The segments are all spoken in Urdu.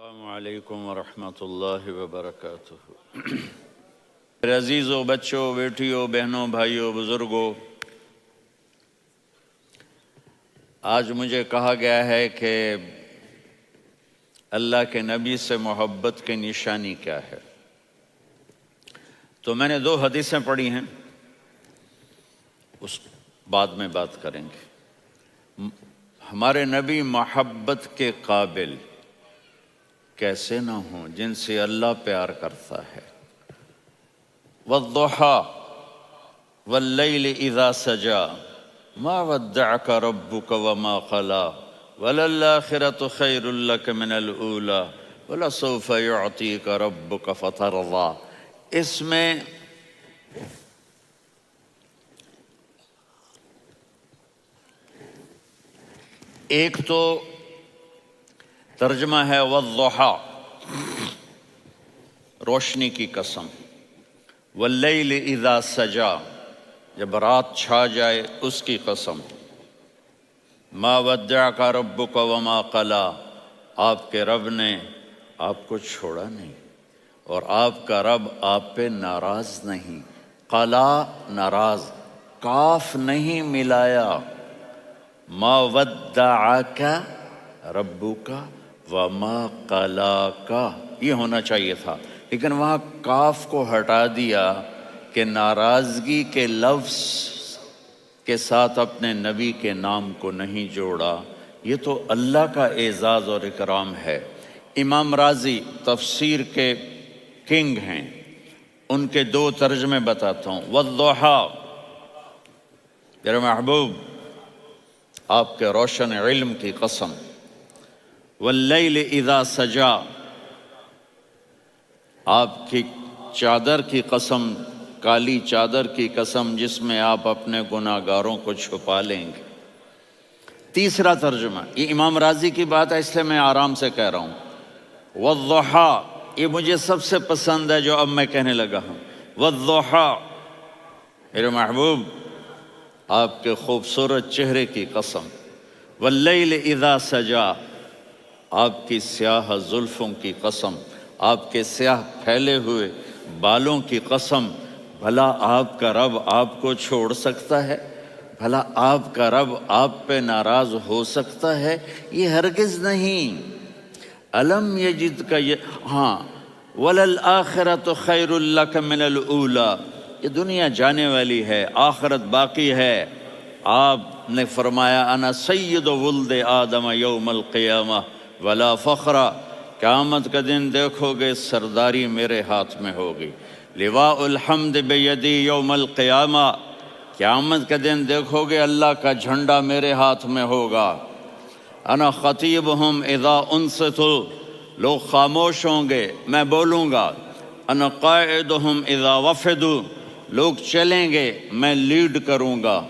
السلام علیکم ورحمۃ اللہ وبرکاتہ۔ میرے عزیزوں، بچوں، بیٹیوں، بہنوں، بھائیوں، بزرگوں، آج مجھے کہا گیا ہے کہ اللہ کے نبی سے محبت کی نشانی کیا ہے، تو میں نے 2 حدیثیں پڑھی ہیں، اس بعد میں بات کریں گے۔ ہمارے نبی محبت کے قابل کیسے نہ ہوں جن سے اللہ پیار کرتا ہے۔ وَالضُّحَىٰ وَاللَّيْلِ إِذَا سَجَىٰ مَا وَدَّعَكَ رَبُّكَ وَمَا قَلَىٰ وَلَلْآخِرَةُ خَيْرٌ لَكَ مِنَ الْأُولَىٰ وَلَسَوْفَ يُعْطِيكَ رَبُّكَ فَتَرْضَىٰ۔ اس میں ایک تو ترجمہ ہے والضحیٰ، روشنی کی قسم، واللیل اذا سجا، جب رات چھا جائے اس کی قسم، ما ودعک ربک وما قلی، آپ کے رب نے آپ کو چھوڑا نہیں اور آپ کا رب آپ پہ ناراض نہیں۔ قلا ناراض، کاف نہیں ملایا، ما ودعک ربک وما قلاک، یہ ہونا چاہیے تھا، لیکن وہاں کاف کو ہٹا دیا کہ ناراضگی کے لفظ کے ساتھ اپنے نبی کے نام کو نہیں جوڑا۔ یہ تو اللہ کا اعزاز اور اکرام ہے۔ امام راضی تفسیر کے کنگ ہیں، ان کے 2 ترجمے بتاتا ہوں۔ والضحیٰ، میرے محبوب آپ کے روشن علم کی قسم، واللیل اذا سجا، آپ کی چادر کی قسم، کالی چادر کی قسم جس میں آپ اپنے گناہگاروں کو چھپا لیں گے۔ تیسرا ترجمہ، یہ امام راضی کی بات ہے اس لیے میں آرام سے کہہ رہا ہوں۔ والضحیٰ، یہ مجھے سب سے پسند ہے جو اب میں کہنے لگا ہوں۔ والضحیٰ، میرے محبوب آپ کے خوبصورت چہرے کی قسم، واللیل اذا سجا، آپ کی سیاہ زلفوں کی قسم، آپ کے سیاہ پھیلے ہوئے بالوں کی قسم، بھلا آپ کا رب آپ کو چھوڑ سکتا ہے؟ بھلا آپ کا رب آپ پہ ناراض ہو سکتا ہے؟ یہ ہرگز نہیں۔ الم یجد کا ہاں، وَلَلْآخِرَةُ خَيْرٌ لَكَ مِنَ الْأُولَىٰ، یہ دنیا جانے والی ہے، آخرت باقی ہے۔ آپ نے فرمایا انا سید ولد آدم یوم القیامہ ولا فخر، قیامت کا دن دیکھو گے سرداری میرے ہاتھ میں ہوگی۔ لواء الحمد بیدی یوم القیامہ، قیامت کا دن دیکھو گے اللہ کا جھنڈا میرے ہاتھ میں ہوگا۔ انا خطیبہم اذا انصتوا، لوگ خاموش ہوں گے میں بولوں گا۔ انا قائدہم اذا وفدوا، لوگ چلیں گے میں لیڈ کروں گا۔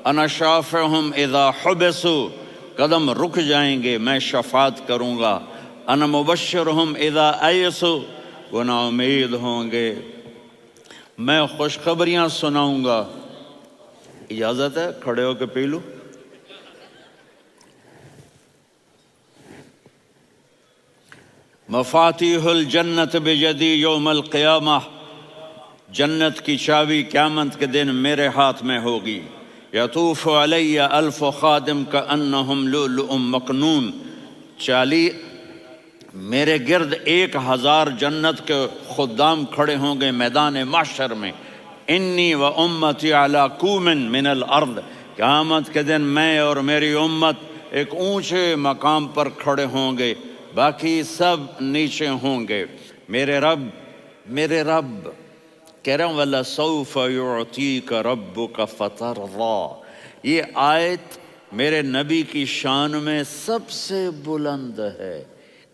انا شافعہم اذا حبسوا، قدم رک جائیں گے میں شفاعت کروں گا۔ انا مبشرہم اذا ایسوا، وہ نا امید ہوں گے میں خوشخبریاں سناؤں گا۔ اجازت ہے کھڑے ہو کے پی لوں؟ مفاتیح الجنت بیدی یوم القیامہ، جنت کی چابی قیامت کے دن میرے ہاتھ میں ہوگی۔ یطوف علی الف خادم کانہم لؤلؤ مکنون، میرے گرد 1000 جنت کے خدام کھڑے ہوں گے میدان محشر میں۔ انی و امتی علی کوم من الارض، قیامت کے دن میں اور میری امت ایک اونچے مقام پر کھڑے ہوں گے، باقی سب نیچے ہوں گے۔ میرے رب کہہ رہا ہوں وَلَسَوْفَ يُعْطِيكَ رَبُّكَ فَتَرْضَىٰ، یہ آیت میرے نبی کی شان میں سب سے بلند ہے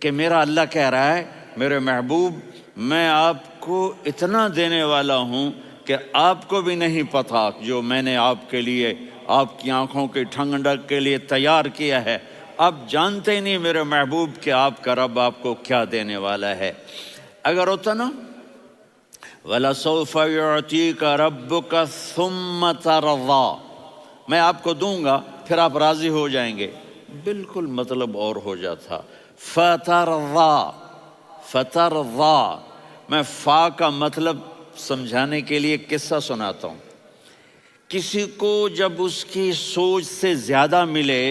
کہ میرا اللہ کہہ رہا ہے میرے محبوب میں آپ کو اتنا دینے والا ہوں کہ آپ کو بھی نہیں پتہ جو میں نے آپ کے لیے، آپ کی آنکھوں کی ٹھنڈک کے لیے تیار کیا ہے۔ آپ جانتے نہیں میرے محبوب کہ آپ کا رب آپ کو کیا دینے والا ہے۔ اگر ہوتا نا وَلَسَوْفَ يُعْطِيكَ رَبُّكَ ثُمَّ تَرْضَىٰ، میں آپ کو دوں گا پھر آپ راضی ہو جائیں گے، بالکل مطلب اور ہو جاتا۔ فَتَرْضَىٰ، فترضا، میں فا کا مطلب سمجھانے کے لیے قصہ سناتا ہوں۔ کسی کو جب اس کی سوچ سے زیادہ ملے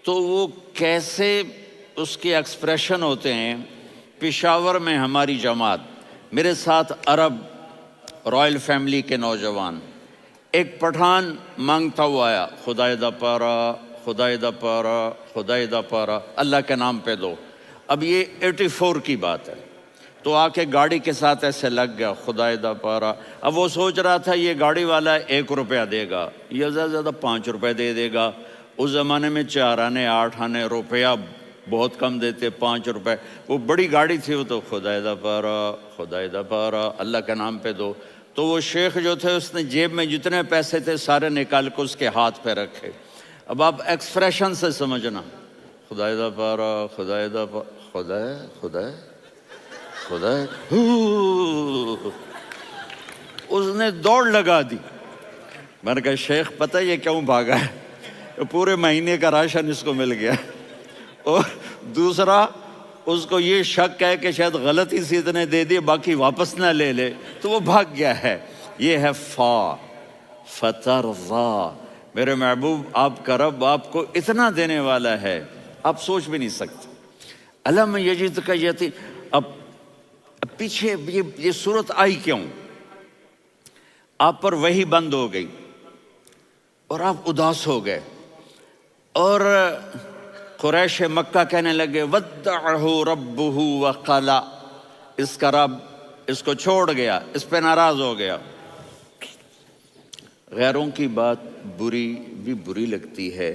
تو وہ کیسے اس کے ایکسپریشن ہوتے ہیں۔ پشاور میں ہماری جماعت، میرے ساتھ عرب رائل فیملی کے نوجوان، ایک پٹھان مانگتا ہوا آیا، خدائے دا پارا، خدائے دا پارا، خدائے دا پارا، اللہ کے نام پہ دو۔ اب یہ 84 کی بات ہے، تو آ کے گاڑی کے ساتھ ایسے لگ گیا، خدائے دا پارا۔ اب وہ سوچ رہا تھا یہ گاڑی والا 1 روپیہ دے گا، یہ زیادہ زیادہ 5 روپے دے دے گا۔ اس زمانے میں 4 آنے 8 آنے روپیہ بہت کم دیتے، 5 روپے، وہ بڑی گاڑی تھی، وہ تو خدائے دا پارا، خدائے دا پارا، اللہ کے نام پہ دو۔ تو وہ شیخ جو تھے اس نے جیب میں جتنے پیسے تھے سارے نکال کے اس کے ہاتھ پہ رکھے۔ اب آپ ایکسپریشن سے سمجھنا، خدائے دا پارا، خدائے دا پارا، خدائے خدائے خدائے، اس نے دوڑ لگا دی۔ میں نے کہا شیخ پتہ یہ کیوں بھاگا ہے؟ پورے مہینے کا راشن اس کو مل گیا، اور دوسرا اس کو یہ شک ہے کہ شاید غلطی سے اتنے دے دیے باقی واپس نہ لے لے، تو وہ بھاگ گیا ہے۔ یہ ہے فا، فترضا۔ میرے محبوب آپ کا رب آپ کو اتنا دینے والا ہے آپ سوچ بھی نہیں سکتے۔ الم یجدک یتیم، اب پیچھے یہ صورت آئی کیوں؟ آپ پر وحی بند ہو گئی اور آپ اداس ہو گئے، اور قریش مکہ کہنے لگے ودعہ ربہ وقلا، اس کا رب اس کو چھوڑ گیا، اس پہ ناراض ہو گیا۔ غیروں کی بات بری لگتی ہے،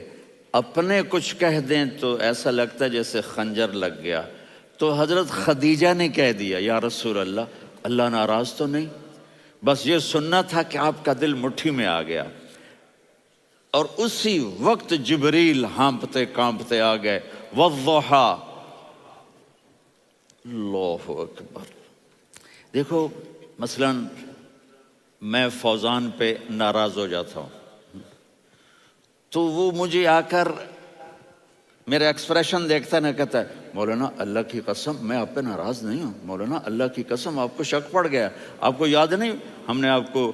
اپنے کچھ کہہ دیں تو ایسا لگتا ہے جیسے خنجر لگ گیا۔ تو حضرت خدیجہ نے کہہ دیا یا رسول اللہ، اللہ ناراض تو نہیں؟ بس یہ سننا تھا کہ آپ کا دل مٹھی میں آ گیا۔ اور اسی وقت جبریل ہانپتے کانپتے آ گئے، والضحی، اللہ اکبر۔ دیکھو مثلا میں فوزان پہ ناراض ہو جاتا ہوں تو وہ مجھے آ کر میرا ایکسپریشن دیکھتا ہے، نہ کہتا ہے مولانا اللہ کی قسم میں آپ پہ ناراض نہیں ہوں، مولانا اللہ کی قسم آپ کو شک پڑ گیا، آپ کو یاد نہیں ہم نے آپ کو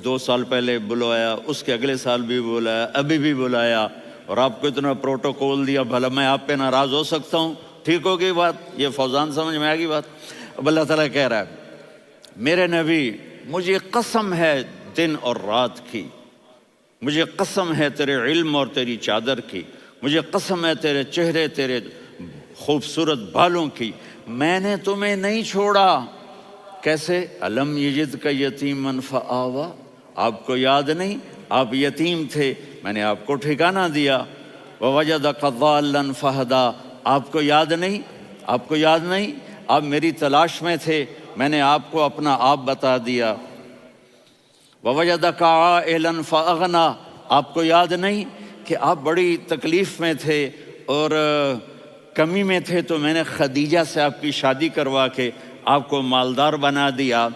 2 سال پہلے بلوایا، اس کے اگلے سال بھی بلایا، ابھی بھی بلایا، اور آپ کو اتنا پروٹوکول دیا، بھلا میں آپ پہ ناراض ہو سکتا ہوں؟ ٹھیک ہوگی بات؟ یہ فوزان سمجھ میں آ گئی بات؟ اب اللہ تعالیٰ کہہ رہا ہے میرے نبی مجھے قسم ہے دن اور رات کی، مجھے قسم ہے تیرے علم اور تیری چادر کی، مجھے قسم ہے تیرے چہرے تیرے خوبصورت بالوں کی، میں نے تمہیں نہیں چھوڑا۔ کیسے؟ الم یجدک یتیما فآویٰ، آپ کو یاد نہیں آپ یتیم تھے، میں نے آپ کو ٹھکانہ دیا۔ ووجدک ضالا فہدیٰ، آپ کو یاد نہیں، آپ کو یاد نہیں آپ میری تلاش میں تھے، میں نے آپ کو اپنا آپ بتا دیا۔ ووجدک عائلا فاغنیٰ، آپ کو یاد نہیں کہ آپ بڑی تکلیف میں تھے اور کمی میں تھے، تو میں نے خدیجہ سے آپ کی شادی کروا کے آپ کو مالدار بنا دیا۔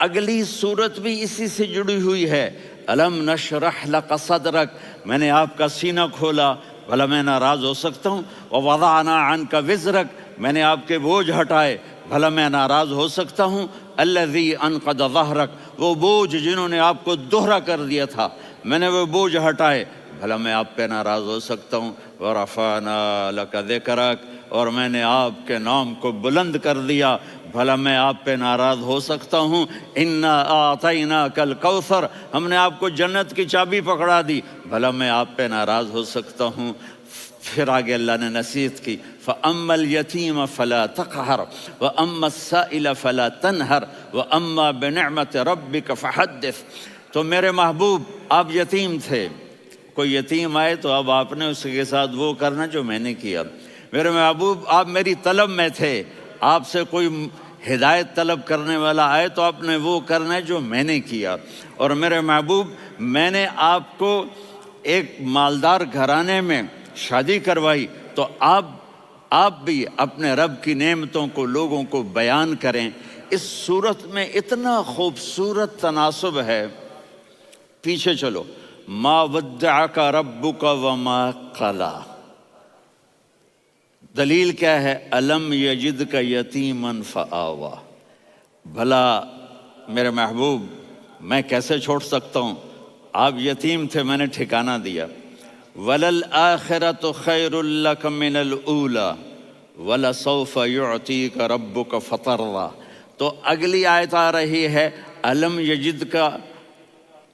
اگلی صورت بھی اسی سے جڑی ہوئی ہے، الم نشرح لک صدرک، میں نے آپ کا سینہ کھولا، بھلا میں ناراض ہو سکتا ہوں؟ ووضعنا عنک وزرک، میں نے آپ کے بوجھ ہٹائے، بھلا میں ناراض ہو سکتا ہوں؟ الذی انقض ظہرک، وہ بوجھ جنہوں نے آپ کو دوہرا کر دیا تھا، میں نے وہ بوجھ ہٹائے، بھلا میں آپ پہ ناراض ہو سکتا ہوں؟ ورفعنا لک ذکرک، اور میں نے آپ کے نام کو بلند کر دیا، بھلا میں آپ پہ ناراض ہو سکتا ہوں؟ انا اعطیناک الکوثر، ہم نے آپ کو جنت کی چابی پکڑا دی، بھلا میں آپ پہ ناراض ہو سکتا ہوں؟ پھر آگے اللہ نے نصیحت کی، فَأَمَّا الْيَتِيمَ فَلَا تَقْهَرْ وَأَمَّا السَّائِلَ فَلَا تَنْهَرْ وَأَمَّا بِنِعْمَةِ رَبِّكَ فَحَدِّثْ۔ تو میرے محبوب آپ یتیم تھے، کوئی یتیم آئے تو اب آپ نے اس کے ساتھ وہ کرنا جو میں نے کیا۔ میرے محبوب آپ میری طلب میں تھے، آپ سے کوئی ہدایت طلب کرنے والا آئے تو آپ نے وہ کرنا ہے جو میں نے کیا۔ اور میرے محبوب میں نے آپ کو ایک مالدار گھرانے میں شادی کروائی، تو آپ بھی اپنے رب کی نعمتوں کو لوگوں کو بیان کریں۔ اس صورت میں اتنا خوبصورت تناسب ہے، پیچھے چلو، ما ودعک ربک وما قلی، دلیل کیا ہے؟ الم یجد کا یتیمن فآوا، بھلا میرے محبوب میں کیسے چھوڑ سکتا ہوں؟ آپ یتیم تھے، میں نے ٹھکانہ دیا۔ وَلَلْآخِرَةُ خَيْرٌ لَكَ مِنَ الْأُولَى وَلَسَوْفَ يُعْطِيكَ رَبُّكَ فَتَرْضَىٰ۔ تو اگلی آیت آ رہی ہے الم یجد کا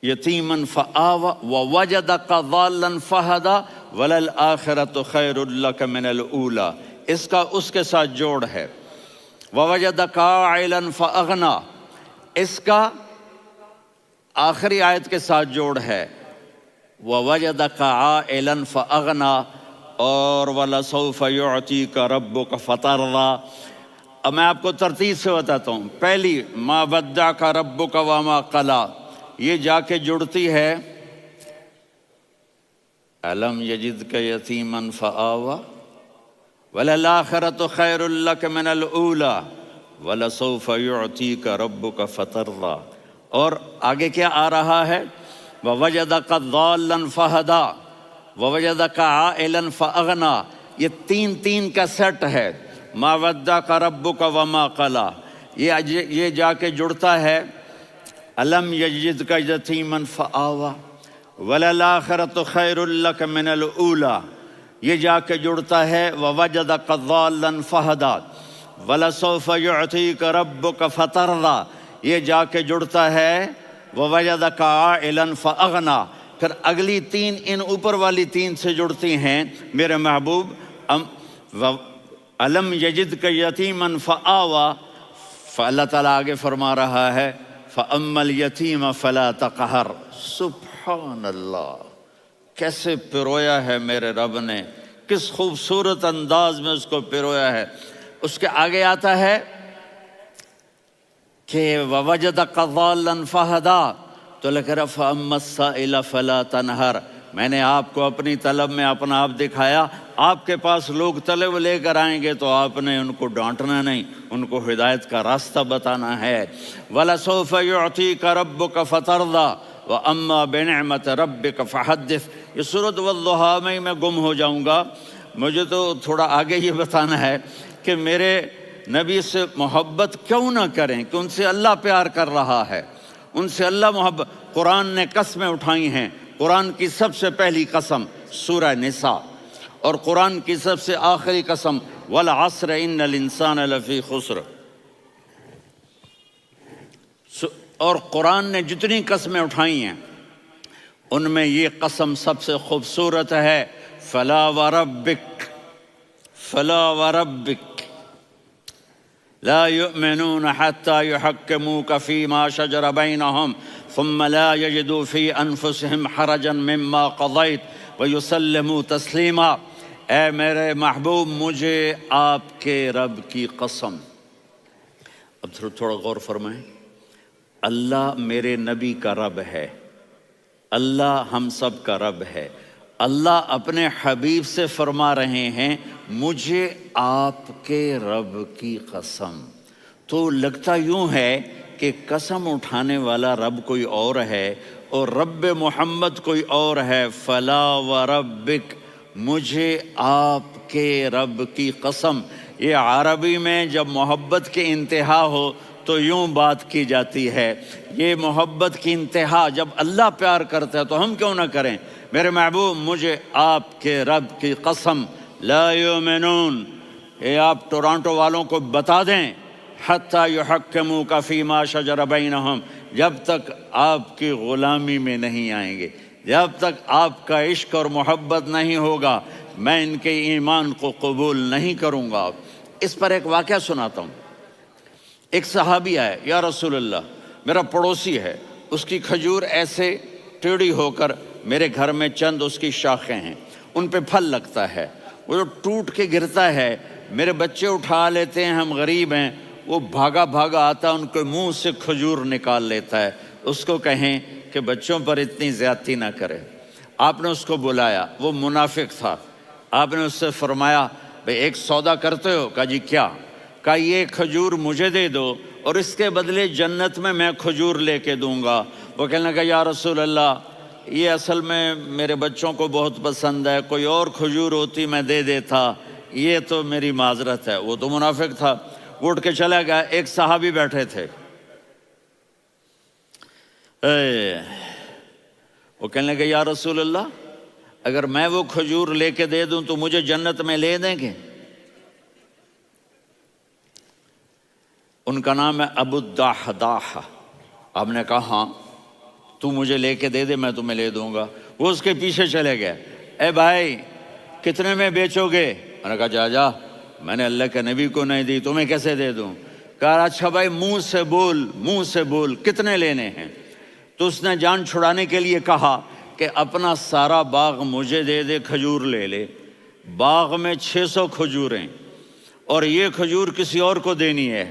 یتیمن فآوا ووجدک ضالا فہدا وللآخرۃ خیر لک من الاولی، اس کا اس کے ساتھ جوڑ ہے۔ ووجدک عائلا فاغنا، اس کا آخری آیت کے ساتھ جوڑ ہے ووجدک عائلا فاغنا، اور وَلَسَوْفَ يُعْطِيكَ رَبُّكَ فَتَرْضَىٰ۔ اب میں آپ کو ترتیب سے بتاتا ہوں۔ پہلی مَا وَدَّعَكَ رَبُّكَ وَمَا قَلَىٰ، یہ جا کے جڑتی ہے أَلَمْ يَجِدْكَ يَتِيمًا فَآوَىٰ وَلَلْآخِرَةُ خَيْرٌ لَكَ مِنَ الْأُولَىٰ وَلَسَوْفَ يُعْطِيكَ رَبُّكَ فَتَرْضَىٰ۔ اور آگے کیا آ رہا ہے؟ وَوَجَدَكَ ضَالًّا فَهَدَىٰ وَوَجَدَكَ عَائِلًا فَأَغْنَىٰ، یہ تین تین کا سیٹ ہے۔ مَا وَدَّعَكَ رَبُّكَ وَمَا قَلَىٰ، یہ جا کے جڑتا ہے الم یجدک یتیما فآوا وللآخرۃ خیر لک من الاولی، یہ جا کے جڑتا ہے ووجدک ضالا فہدا ولسوف یعطیک ربک فترضیٰ، یہ جا کے جڑتا ہے ووجدک عائلا فاغنا۔ پھر اگلی تین ان اوپر والی تین سے جڑتی ہیں میرے محبوب۔ الم یجدک یتیما فآوا، فاللہ تعالیٰ آگے فرما رہا ہے فَأَمَّا الْيَتِيمَ فَلَا تَقْهَرْ۔ سبحان اللہ، کیسے پرویا ہے میرے رب نے، کس خوبصورت انداز میں اس کو پرویا ہے۔ اس کے آگے آتا ہے کہ وَوَجَدَكَ ضَالًّا فَهَدَىٰ، تو لکھ رہا فَأَمَّا السَّائِلَ فَلَا تَنْهَرْ، میں نے آپ کو اپنی طلب میں اپنا آپ دکھایا۔ آپ کے پاس لوگ طلب لے کر آئیں گے تو آپ نے ان کو ڈانٹنا نہیں، ان کو ہدایت کا راستہ بتانا ہے۔ وَلَسَوْفَ يُعْطِيكَ رَبُّكَ فَتَرْضَىٰ وَأَمَّا بِنِعْمَةِ رَبِّكَ فَحَدِّثْ۔ یہ سورۃ والضحیٰ میں گم ہو جاؤں گا، مجھے تو تھوڑا آگے یہ بتانا ہے کہ میرے نبی سے محبت کیوں نہ کریں، کہ ان سے اللہ پیار کر رہا ہے، ان سے اللہ محبت۔ قرآن نے قسمیں اٹھائی ہیں، قرآن کی سب سے پہلی قسم سورہ نساء، اور قرآن کی سب سے آخری قسم والعصر ان الانسان لفی خسر۔ اور قرآن نے جتنی قسمیں اٹھائی ہیں ان میں یہ قسم سب سے خوبصورت ہے، فلا وربک فلا وربک لا يؤمنون حتى يحكموك فيما شجر بينهم ثم لا يجدوا في أنفسهم حرجا مما قضيت ويسلموا تسلیما۔ اے میرے محبوب، مجھے آپ کے رب کی قسم۔ اب تھوڑا غور فرمائیں، اللہ میرے نبی کا رب ہے، اللہ ہم سب کا رب ہے۔ اللہ اپنے حبیب سے فرما رہے ہیں مجھے آپ کے رب کی قسم۔ تو لگتا یوں ہے کہ قسم اٹھانے والا رب کوئی اور ہے اور رب محمد کوئی اور ہے۔ فلا وربک، مجھے آپ کے رب کی قسم۔ یہ عربی میں جب محبت کی انتہا ہو تو یوں بات کی جاتی ہے، یہ محبت کی انتہا جب اللہ پیار کرتا ہے تو ہم کیوں نہ کریں۔ میرے محبوب، مجھے آپ کے رب کی قسم، لا یؤمنون، یہ آپ ٹورانٹو والوں کو بتا دیں، حتی یحکموک فیما شجر بینہم، جب تک آپ کی غلامی میں نہیں آئیں گے، جب تک آپ کا عشق اور محبت نہیں ہوگا، میں ان کے ایمان کو قبول نہیں کروں گا۔ اس پر ایک واقعہ سناتا ہوں۔ ایک صحابی آئے، یا رسول اللہ، میرا پڑوسی ہے، اس کی کھجور ایسے ٹیڑھی ہو کر میرے گھر میں چند اس کی شاخیں ہیں، ان پہ پھل لگتا ہے، وہ جو ٹوٹ کے گرتا ہے، میرے بچے اٹھا لیتے ہیں، ہم غریب ہیں، وہ بھاگا بھاگا آتا ہے، ان کے منہ سے کھجور نکال لیتا ہے۔ اس کو کہیں کہ بچوں پر اتنی زیادتی نہ کرے۔ آپ نے اس کو بلایا، وہ منافق تھا، آپ نے اس سے فرمایا بھئی ایک سودا کرتے ہو؟ کہا جی کیا؟ کہا یہ کھجور مجھے دے دو اور اس کے بدلے جنت میں کھجور لے کے دوں گا۔ وہ کہنے لگا یا رسول اللہ، یہ اصل میں میرے بچوں کو بہت پسند ہے، کوئی اور کھجور ہوتی میں دے دیتا، یہ تو میری معذرت ہے۔ وہ تو منافق تھا، وہ اٹھ کے چلا گیا۔ ایک صحابی بیٹھے تھے، وہ کہنے لگے یا رسول اللہ، اگر میں وہ کھجور لے کے دے دوں تو مجھے جنت میں لے دیں گے؟ ان کا نام ہے ابو الدحداح۔ آپ نے کہا ہاں، تو مجھے لے کے دے دے، میں تمہیں لے دوں گا۔ وہ اس کے پیچھے چلے گئے، اے بھائی کتنے میں بیچو گے؟ میں نے کہا جا میں نے اللہ کے نبی کو نہیں دی، تمہیں کیسے دے دوں؟ کہا اچھا بھائی منہ سے بول کتنے لینے ہیں؟ تو اس نے جان چھڑانے کے لیے کہا کہ اپنا سارا باغ مجھے دے دے، کھجور لے لے۔ باغ میں 600 کھجوریں اور یہ کھجور کسی اور کو دینی ہے۔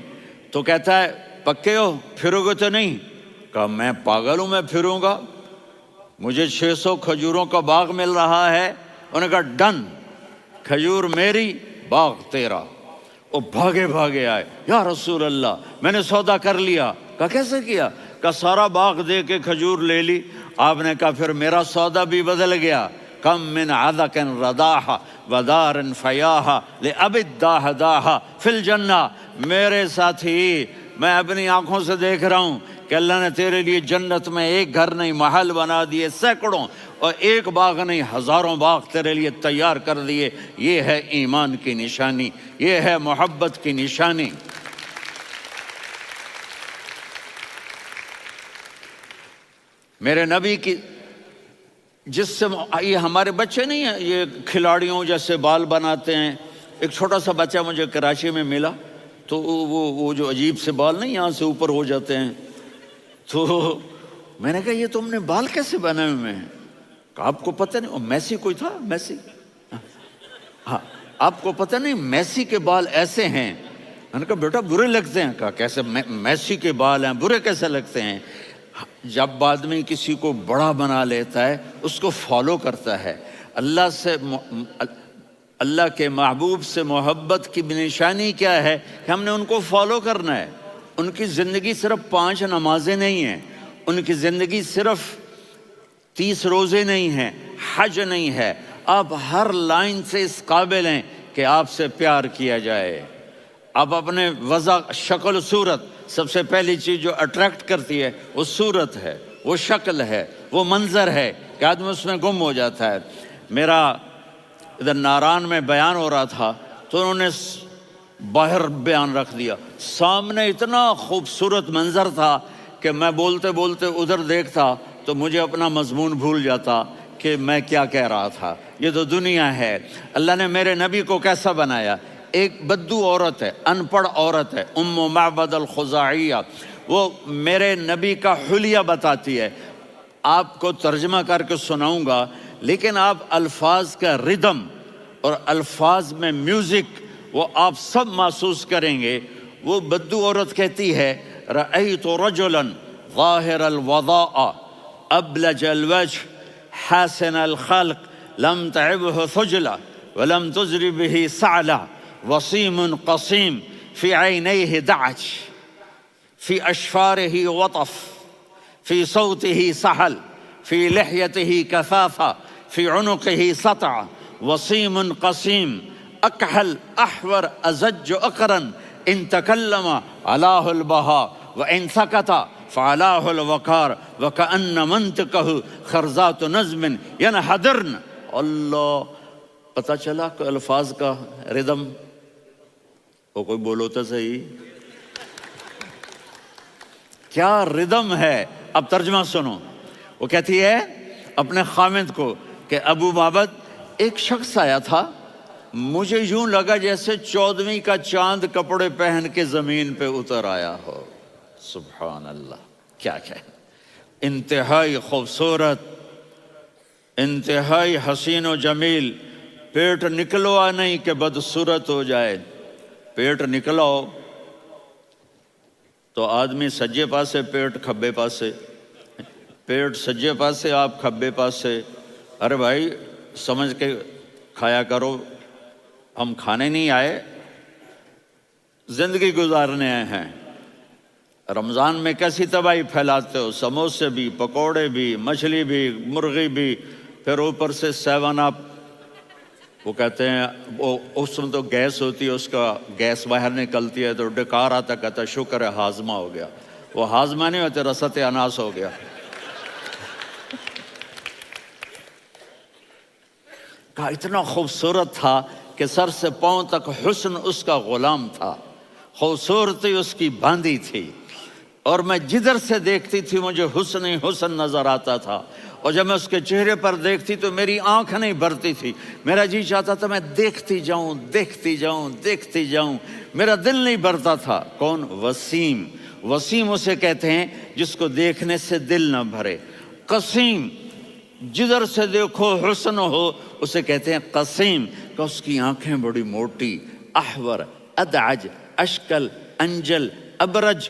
تو کہتا ہے پکے ہو، پھرو گے تو نہیں؟ کہا میں پاگل ہوں، میں پھروں گا؟ مجھے 600 کھجوروں کا باغ مل رہا ہے۔ انہوں نے کہا ڈن، کھجور میری، باغ تیرا۔ وہ بھاگے آئے، یا رسول اللہ میں نے سودا کر لیا۔ کہا کیسے کیا؟ کہا سارا باغ دے کے کھجور لے لی۔ آپ نے کہا پھر میرا سودا بھی بدل گیا۔ کم من عذق رداح ودار فیاح لأبی الدحداح فی الجنہ۔ میرے ساتھی، میں اپنی آنکھوں سے دیکھ رہا ہوں کہ اللہ نے تیرے لیے جنت میں ایک گھر نہیں محل بنا دیے سینکڑوں، اور ایک باغ نہیں ہزاروں باغ تیرے لیے تیار کر دیے۔ یہ ہے ایمان کی نشانی، یہ ہے محبت کی نشانی۔ میرے نبی کی جس سے یہ ہمارے بچے نہیں ہیں، یہ کھلاڑیوں جیسے بال بناتے ہیں۔ ایک چھوٹا سا بچہ مجھے کراچی میں ملا، تو وہ جو عجیب سے بال نہیں یہاں سے اوپر ہو جاتے ہیں، تو میں نے کہا یہ تم نے بال کیسے بنائے ہوئے ہیں؟ کہا آپ کو پتہ نہیں؟ میسی کوئی تھا، میسی، ہاں آپ کو پتہ نہیں میسی کے بال ایسے ہیں؟ میں نے کہا بیٹا برے لگتے ہیں۔ کہا کیسے؟ میسی کے بال ہیں برے کیسے لگتے ہیں؟ جب آدمی کسی کو بڑا بنا لیتا ہے اس کو فالو کرتا ہے۔ اللہ کے محبوب سے محبت کی نشانی کیا ہے کہ ہم نے ان کو فالو کرنا ہے۔ ان کی زندگی صرف 5 نمازیں نہیں ہیں، ان کی زندگی صرف 30 روزے نہیں ہیں، حج نہیں ہے۔ آپ ہر لائن سے اس قابل ہیں کہ آپ سے پیار کیا جائے۔ آپ اپنے وضع، شکل و صورت، سب سے پہلی چیز جو اٹریکٹ کرتی ہے وہ صورت ہے، وہ شکل ہے، وہ منظر ہے کہ آدمی اس میں گم ہو جاتا ہے۔ میرا ادھر ناران میں بیان ہو رہا تھا تو انہوں نے باہر بیان رکھ دیا، سامنے اتنا خوبصورت منظر تھا کہ میں بولتے بولتے ادھر دیکھتا تو مجھے اپنا مضمون بھول جاتا کہ میں کیا کہہ رہا تھا۔ یہ تو دنیا ہے۔ اللہ نے میرے نبی کو کیسا بنایا؟ ایک بدو عورت ہے، ان پڑھ عورت ہے، ام معبد الخزاعیہ، وہ میرے نبی کا حلیہ بتاتی ہے۔ آپ کو ترجمہ کر کے سناؤں گا، لیکن آپ الفاظ کا ردم اور الفاظ میں میوزک وہ آپ سب محسوس کریں گے۔ وہ بدو عورت کہتی ہے رأیت رجلا ظاہر الوضاء ابلج الوجه حاسن الخلق لم تعبه ثجلة ولم تزر به سعلة وصيم قصيم في عينيه دعج في أشفاره وطف في صوته سحل في لحيته كثافة في عنقه سطع وصيم قصيم أكحل أحور أزج أقرن إن تكلم علاه البهاء وإن سكت فعلاه الوقار وكأن منطقه خرزات نظم ينحدرن۔ اللہ، پتہ چلا کہ الفاظ کا ردم، وہ کوئی بولو تو صحیح، کیا ردم ہے۔ اب ترجمہ سنو۔ وہ کہتی ہے اپنے خامد کو کہ ابو معبد، ایک شخص آیا تھا، مجھے یوں لگا جیسے 14ویں کا چاند کپڑے پہن کے زمین پہ اتر آیا ہو۔ سبحان اللہ، کیا انتہائی خوبصورت، انتہائی حسین و جمیل۔ پیٹ نکلوا نہیں کہ بدصورت ہو جائے۔ پیٹ نکلاؤ تو آدمی سجے پاسے پیٹ، کھبے پاسے پیٹ، سجے پاسے آپ کھبے پاسے۔ ارے بھائی سمجھ کے کھایا کرو، ہم کھانے نہیں آئے، زندگی گزارنے آئے ہیں۔ رمضان میں کیسی تباہی پھیلاتے ہو، سموسے بھی، پکوڑے بھی، مچھلی بھی، مرغی بھی، پھر اوپر سے 7 اپ۔ وہ کہتے ہیں وہ اس میں تو گیس ہوتی ہے، اس کا گیس باہر نکلتی ہے تو ڈکار آتا، کہتا ہے شکر ہے ہاضمہ ہو گیا. وہ ہاضمہ نہیں ہوتے، رسط اناس ہو گیا. کہا اتنا خوبصورت تھا کہ سر سے پاؤں تک حسن اس کا غلام تھا، خوبصورتی اس کی باندھی تھی، اور میں جدھر سے دیکھتی تھی مجھے حسن ہی حسن نظر آتا تھا. اور جب میں اس کے چہرے پر دیکھتی تو میری آنکھ نہیں بھرتی تھی، میرا جی چاہتا تھا میں دیکھتی جاؤں دیکھتی جاؤں دیکھتی جاؤں، میرا دل نہیں بھرتا تھا. کون؟ وسیم. وسیم اسے کہتے ہیں جس کو دیکھنے سے دل نہ بھرے. قسیم، جدھر سے دیکھو حسن ہو، اسے کہتے ہیں قسیم، کہ اس کی آنکھیں بڑی موٹی، احور، ادعج، اشکل، انجل، ابرج،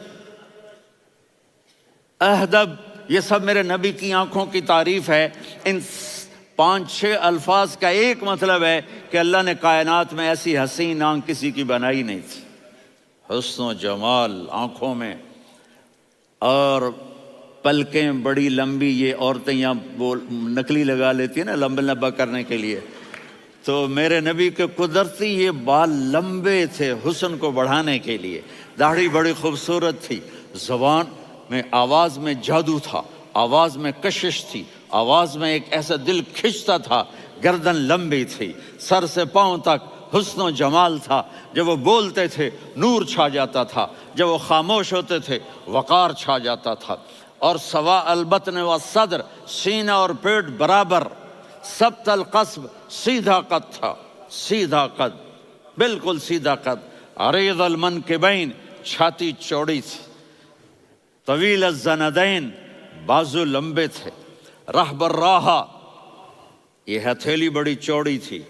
اہدب، یہ سب میرے نبی کی آنکھوں کی تعریف ہے. ان 5-6 الفاظ کا ایک مطلب ہے کہ اللہ نے کائنات میں ایسی حسین آنکھ کسی کی بنائی نہیں تھی. حسن و جمال آنکھوں میں، اور پلکیں بڑی لمبی. یہ عورتیں یہاں وہ نکلی لگا لیتی ہیں نا لمبا لمبا کرنے کے لیے، تو میرے نبی کے قدرتی یہ بال لمبے تھے حسن کو بڑھانے کے لیے. داڑھی بڑی خوبصورت تھی. زبان میں، آواز میں جادو تھا، آواز میں کشش تھی، آواز میں ایک ایسا دل کھنچتا تھا. گردن لمبی تھی، سر سے پاؤں تک حسن و جمال تھا. جب وہ بولتے تھے نور چھا جاتا تھا، جب وہ خاموش ہوتے تھے وقار چھا جاتا تھا. اور سوا البطن و صدر، سینہ اور پیٹ برابر، سبت القصب، سیدھا قد تھا، سیدھا قد، بالکل سیدھا قد. عریض المنکبین، چھاتی چوڑی تھی. طویل الزندین، بازو لمبے تھے. رحب الراحہ، یہ ہتھیلی بڑی چوڑی تھی.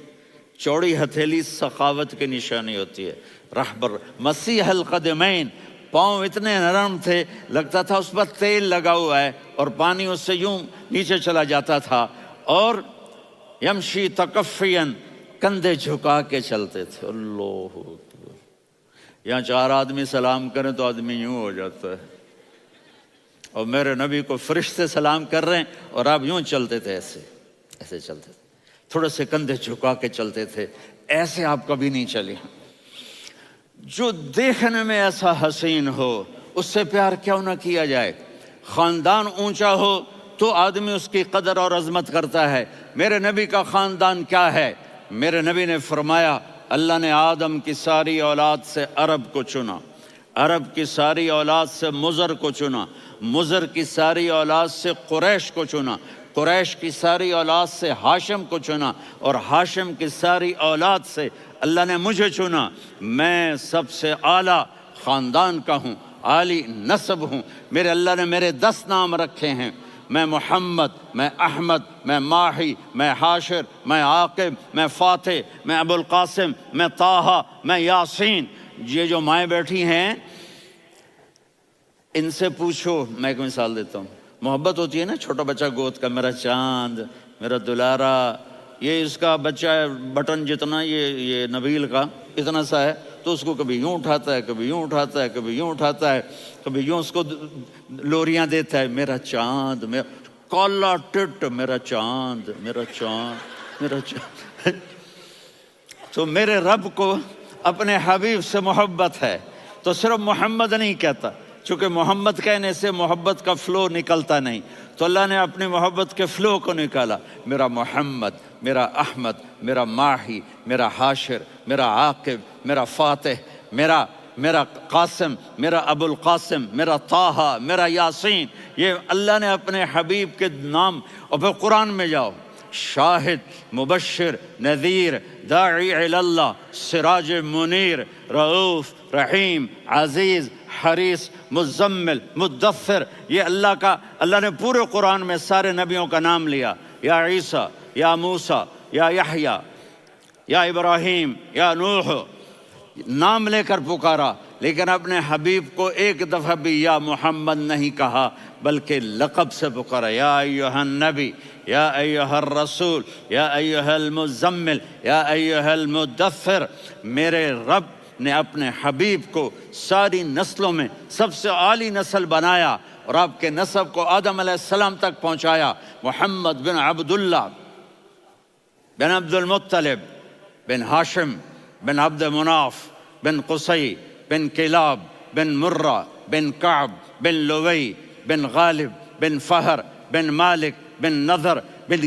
چوڑی ہتھیلی سخاوت کی نشانی ہوتی ہے. رحب مسیح القدمین، پاؤں اتنے نرم تھے لگتا تھا اس پر تیل لگا ہوا ہے، اور پانی اس سے یوں نیچے چلا جاتا تھا. اور یمشی تکفین، کندھے جھکا کے چلتے تھے. اللہ اکبر. یہاں 4 آدمی سلام کریں تو آدمی یوں ہو جاتا ہے، اور میرے نبی کو فرشتے سلام کر رہے ہیں اور آپ یوں چلتے تھے، ایسے ایسے چلتے تھے، تھوڑے سے کندھے جھکا کے چلتے تھے. ایسے آپ کبھی نہیں چلے. جو دیکھنے میں ایسا حسین ہو اس سے پیار کیوں نہ کیا جائے. خاندان اونچا ہو تو آدمی اس کی قدر اور عظمت کرتا ہے. میرے نبی کا خاندان کیا ہے؟ میرے نبی نے فرمایا اللہ نے آدم کی ساری اولاد سے عرب کو چنا، عرب کی ساری اولاد سے مضر کو چنا، مضر کی ساری اولاد سے قریش کو چنا، قریش کی ساری اولاد سے ہاشم کو چنا، اور ہاشم کی ساری اولاد سے اللہ نے مجھے چنا. میں سب سے اعلیٰ خاندان کا ہوں، عالی نسب ہوں. میرے اللہ نے میرے 10 نام رکھے ہیں. میں محمد، میں احمد، میں ماہی، میں حاشر، میں عاقب، میں فاتح، میں ابو القاسم، میں طٰہٰ، میں یاسین. یہ جو مائیں بیٹھی ہیں ان سے پوچھو. میں ایک مثال دیتا ہوں. محبت ہوتی ہے نا، چھوٹا بچہ گود کا، میرا چاند، میرا دلارا. یہ اس کا بچہ بٹن جتنا، یہ نبیل کا اتنا سا ہے، تو اس کو کبھی یوں اٹھاتا ہے، کبھی یوں اٹھاتا ہے، کبھی یوں اٹھاتا ہے، کبھی یوں اس کو لوریاں دیتا ہے. میرا چاند، میرا کالا ٹٹ، میرا چاند، میرا چاند، میرا چاند. تو میرے رب کو اپنے حبیب سے محبت ہے تو صرف محمد نہیں کہتا، چونکہ محمد کہنے سے محبت کا فلو نکلتا نہیں، تو اللہ نے اپنی محبت کے فلو کو نکالا. میرا محمد، میرا احمد، میرا ماہی، میرا حاشر، میرا عاقب، میرا فاتح، میرا قاسم، میرا ابو القاسم، میرا طٰہٰ، میرا یاسین. یہ اللہ نے اپنے حبیب کے نام. اور پھر قرآن میں جاؤ، شاہد، مبشر، نذیر، داعی الی اللہ، سراج منیر، رؤوف، رحیم، عزیز، حریص، مزمل، مدثر. یہ اللہ نے پورے قرآن میں سارے نبیوں کا نام لیا. یا عیسیٰ، یا موسیٰ، یا یحییٰ، یا ابراہیم، یا نوح، نام لے کر پکارا. لیکن اپنے حبیب کو ایک دفعہ بھی یا محمد نہیں کہا، بلکہ لقب سے پکارا. یا ایھا النبی، یا ایھا الرسول، یا ایھا المزمل، یا ایھا المدثر. میرے رب نے اپنے حبیب کو ساری نسلوں میں سب سے عالی نسل بنایا، اور آپ کے نسب کو آدم علیہ السلام تک پہنچایا. محمد بن عبداللہ بن عبد المطلب بن ہاشم بن عبد مناف بن قصی بن کلاب بن مرہ بن کعب بن لوی بن غالب بن فہر بن مالک بن نضر بن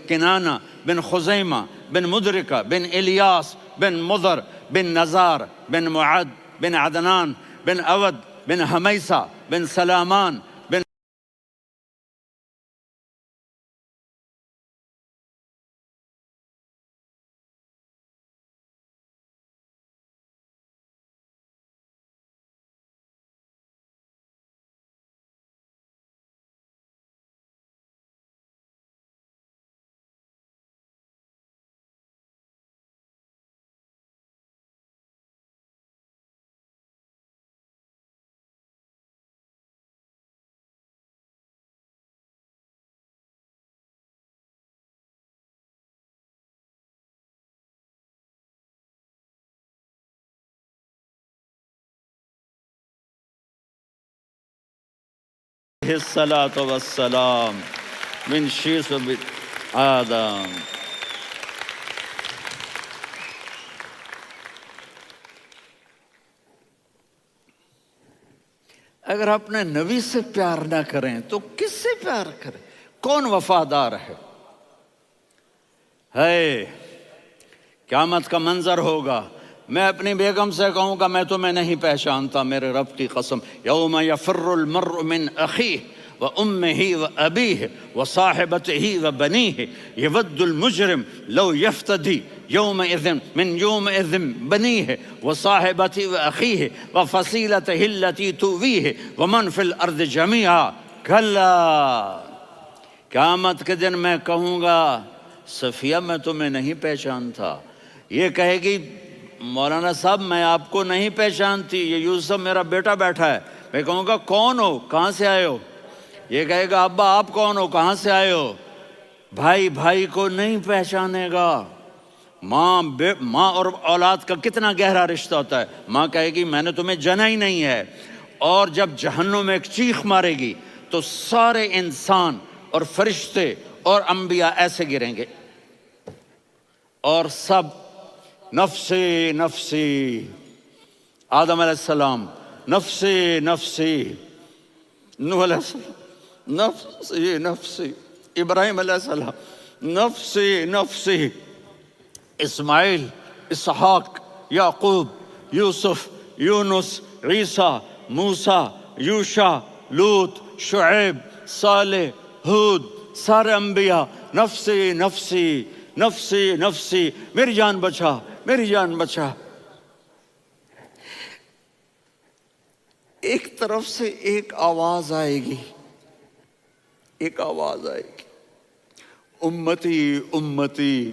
کنانہ بن خزیمہ بن مدرکہ بن الیاس بن مضر بن نزار بن معد بن عدنان بن اود بن حمیسہ بن سلامان بن الصلاة والسلام من شیس آدم. اگر اپنے نبی سے پیار نہ کریں تو کس سے پیار کریں؟ کون وفادار ہے؟ قیامت کا منظر ہوگا، میں اپنی بیگم سے کہوں گا میں تمہیں نہیں پہچانتا، میرے رب کی قسم، یوم یفر المرء من اخیہ وامہ وابیہ وصاحبتہ وبنیہ یود المجرم لو یفتدی یومئذ من یومئذ بنیہ وصاحبتہ واخیہ وفصیلتہ التی تؤویہ ومن فی الارض جمیعا کلا. قیامت کے دن میں کہوں گا صفیہ میں تمہیں نہیں پہچانتا، یہ کہے گی مولانا صاحب میں آپ کو نہیں پہچانتی، یہ یوسف میرا بیٹا بیٹھا ہے. میں کہوں گا کون ہو، کہاں سے آئے ہو؟ یہ کہے گا ابا آپ کون ہو، کہاں سے آئے ہو؟ بھائی بھائی کو نہیں پہچانے گا. ماں اور اولاد کا کتنا گہرا رشتہ ہوتا ہے. ماں کہے گی میں نے تمہیں جنا ہی نہیں ہے. اور جب جہنم میں ایک چیخ مارے گی تو سارے انسان اور فرشتے اور انبیاء ایسے گریں گے اور سب نفسی نفسی. آدم علیہ السلام نفسی نفسی، نوح علیہ السلام نفسی نفسی، ابراہیم علیہ السلام نفسی نفسی، اسماعیل، اسحاق، یعقوب، یوسف، یونس، عیسیٰ، موسیٰ، یوشع، لوط، شعیب، صالح، ہود، سارے انبیاء نفسی نفسی نفسی نفسی، میری جان بچا میری جان بچا. ایک طرف سے ایک آواز آئے گی، ایک آواز آئے گی، امتی امتی.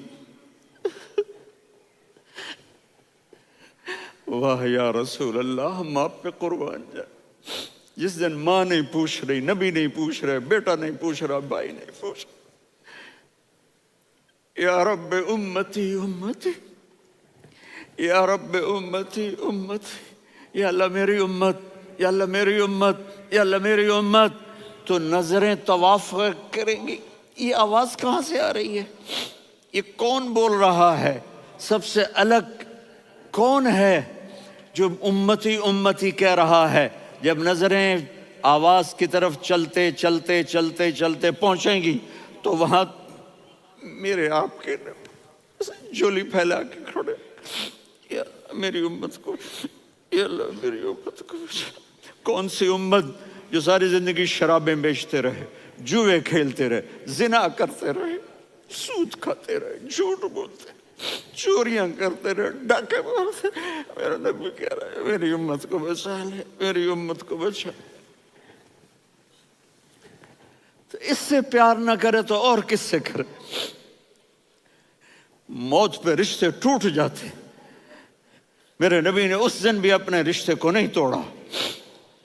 واہ یا رسول اللہ، ہم آپ پہ قربان جائیں. جس دن ماں نہیں پوچھ رہی، نبی نہیں پوچھ رہے، بیٹا نہیں پوچھ رہا، بھائی نہیں پوچھ رہا، یا رب امتی امتی، یا رب امتی امتی، یا اللہ میری امت، یا اللہ میری امت، یا اللہ میری امت. تو نظریں طواف کریں گی، یہ آواز کہاں سے آ رہی ہے؟ یہ کون بول رہا ہے؟ سب سے الگ کون ہے جو امتی امتی کہہ رہا ہے؟ جب نظریں آواز کی طرف چلتے چلتے چلتے چلتے پہنچیں گی تو وہاں میرے آپ کے جولی پھیلا کے کھڑے، یا میری امت کو، یا اللہ میری امت کو. کون سی امت جو ساری زندگی شرابیں بیچتے رہے، جوئے کھیلتے رہے، زنا کرتے رہے، سود کھاتے رہے، جھوٹ بولتے، چوریاں کرتے رہے، ڈاکے مارتے. میرا نبی کہہ رہا ہے میری امت کو بچا لے، میری امت کو بچا. تو اس سے پیار نہ کرے تو اور کس سے کرے؟ موت پہ رشتے ٹوٹ جاتے. میرے نبی نے اس دن بھی اپنے رشتے کو نہیں توڑا.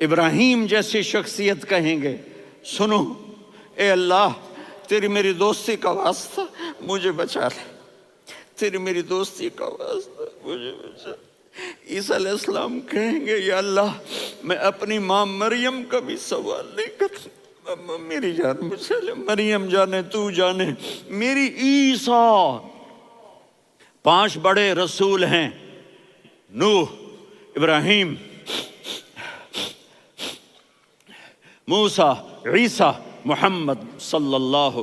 ابراہیم جیسی شخصیت کہیں گے سنو اے اللہ تیری میری دوستی کا واسطہ مجھے بچا لے، تیری میری دوستی کا واسطہ مجھے بچا. عیسیٰ علیہ السلام کہیں گے یا اللہ میں اپنی ماں مریم کا بھی سوال نہیں کرتا، میری جان بچا لے. مریم جانے تو جانے، میری عیسیٰ 5 بڑے رسول ہیں، نوح، ابراہیم، موسیٰ، عیسیٰ، محمد صلی اللہ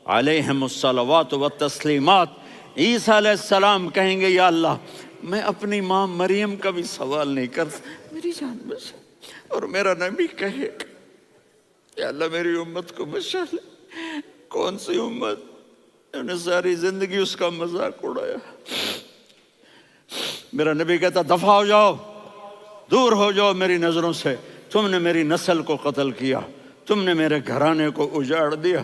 علیہ الصلوات والتسلیمات۔ عیسیٰ علیہ السلام کہیں گے یا اللہ میں اپنی ماں مریم کا بھی سوال نہیں کرتا، میری جان بچا۔ اور میرا نبی کہے گا یا اللہ میری امت کو بچا لے۔ کون سی امت؟ انہوں نے ساری زندگی اس کا مذاق اڑایا۔ میرا نبی کہتا دفع ہو جاؤ، دور ہو جاؤ میری نظروں سے، تم نے میری نسل کو قتل کیا، تم نے میرے گھرانے کو اجاڑ دیا۔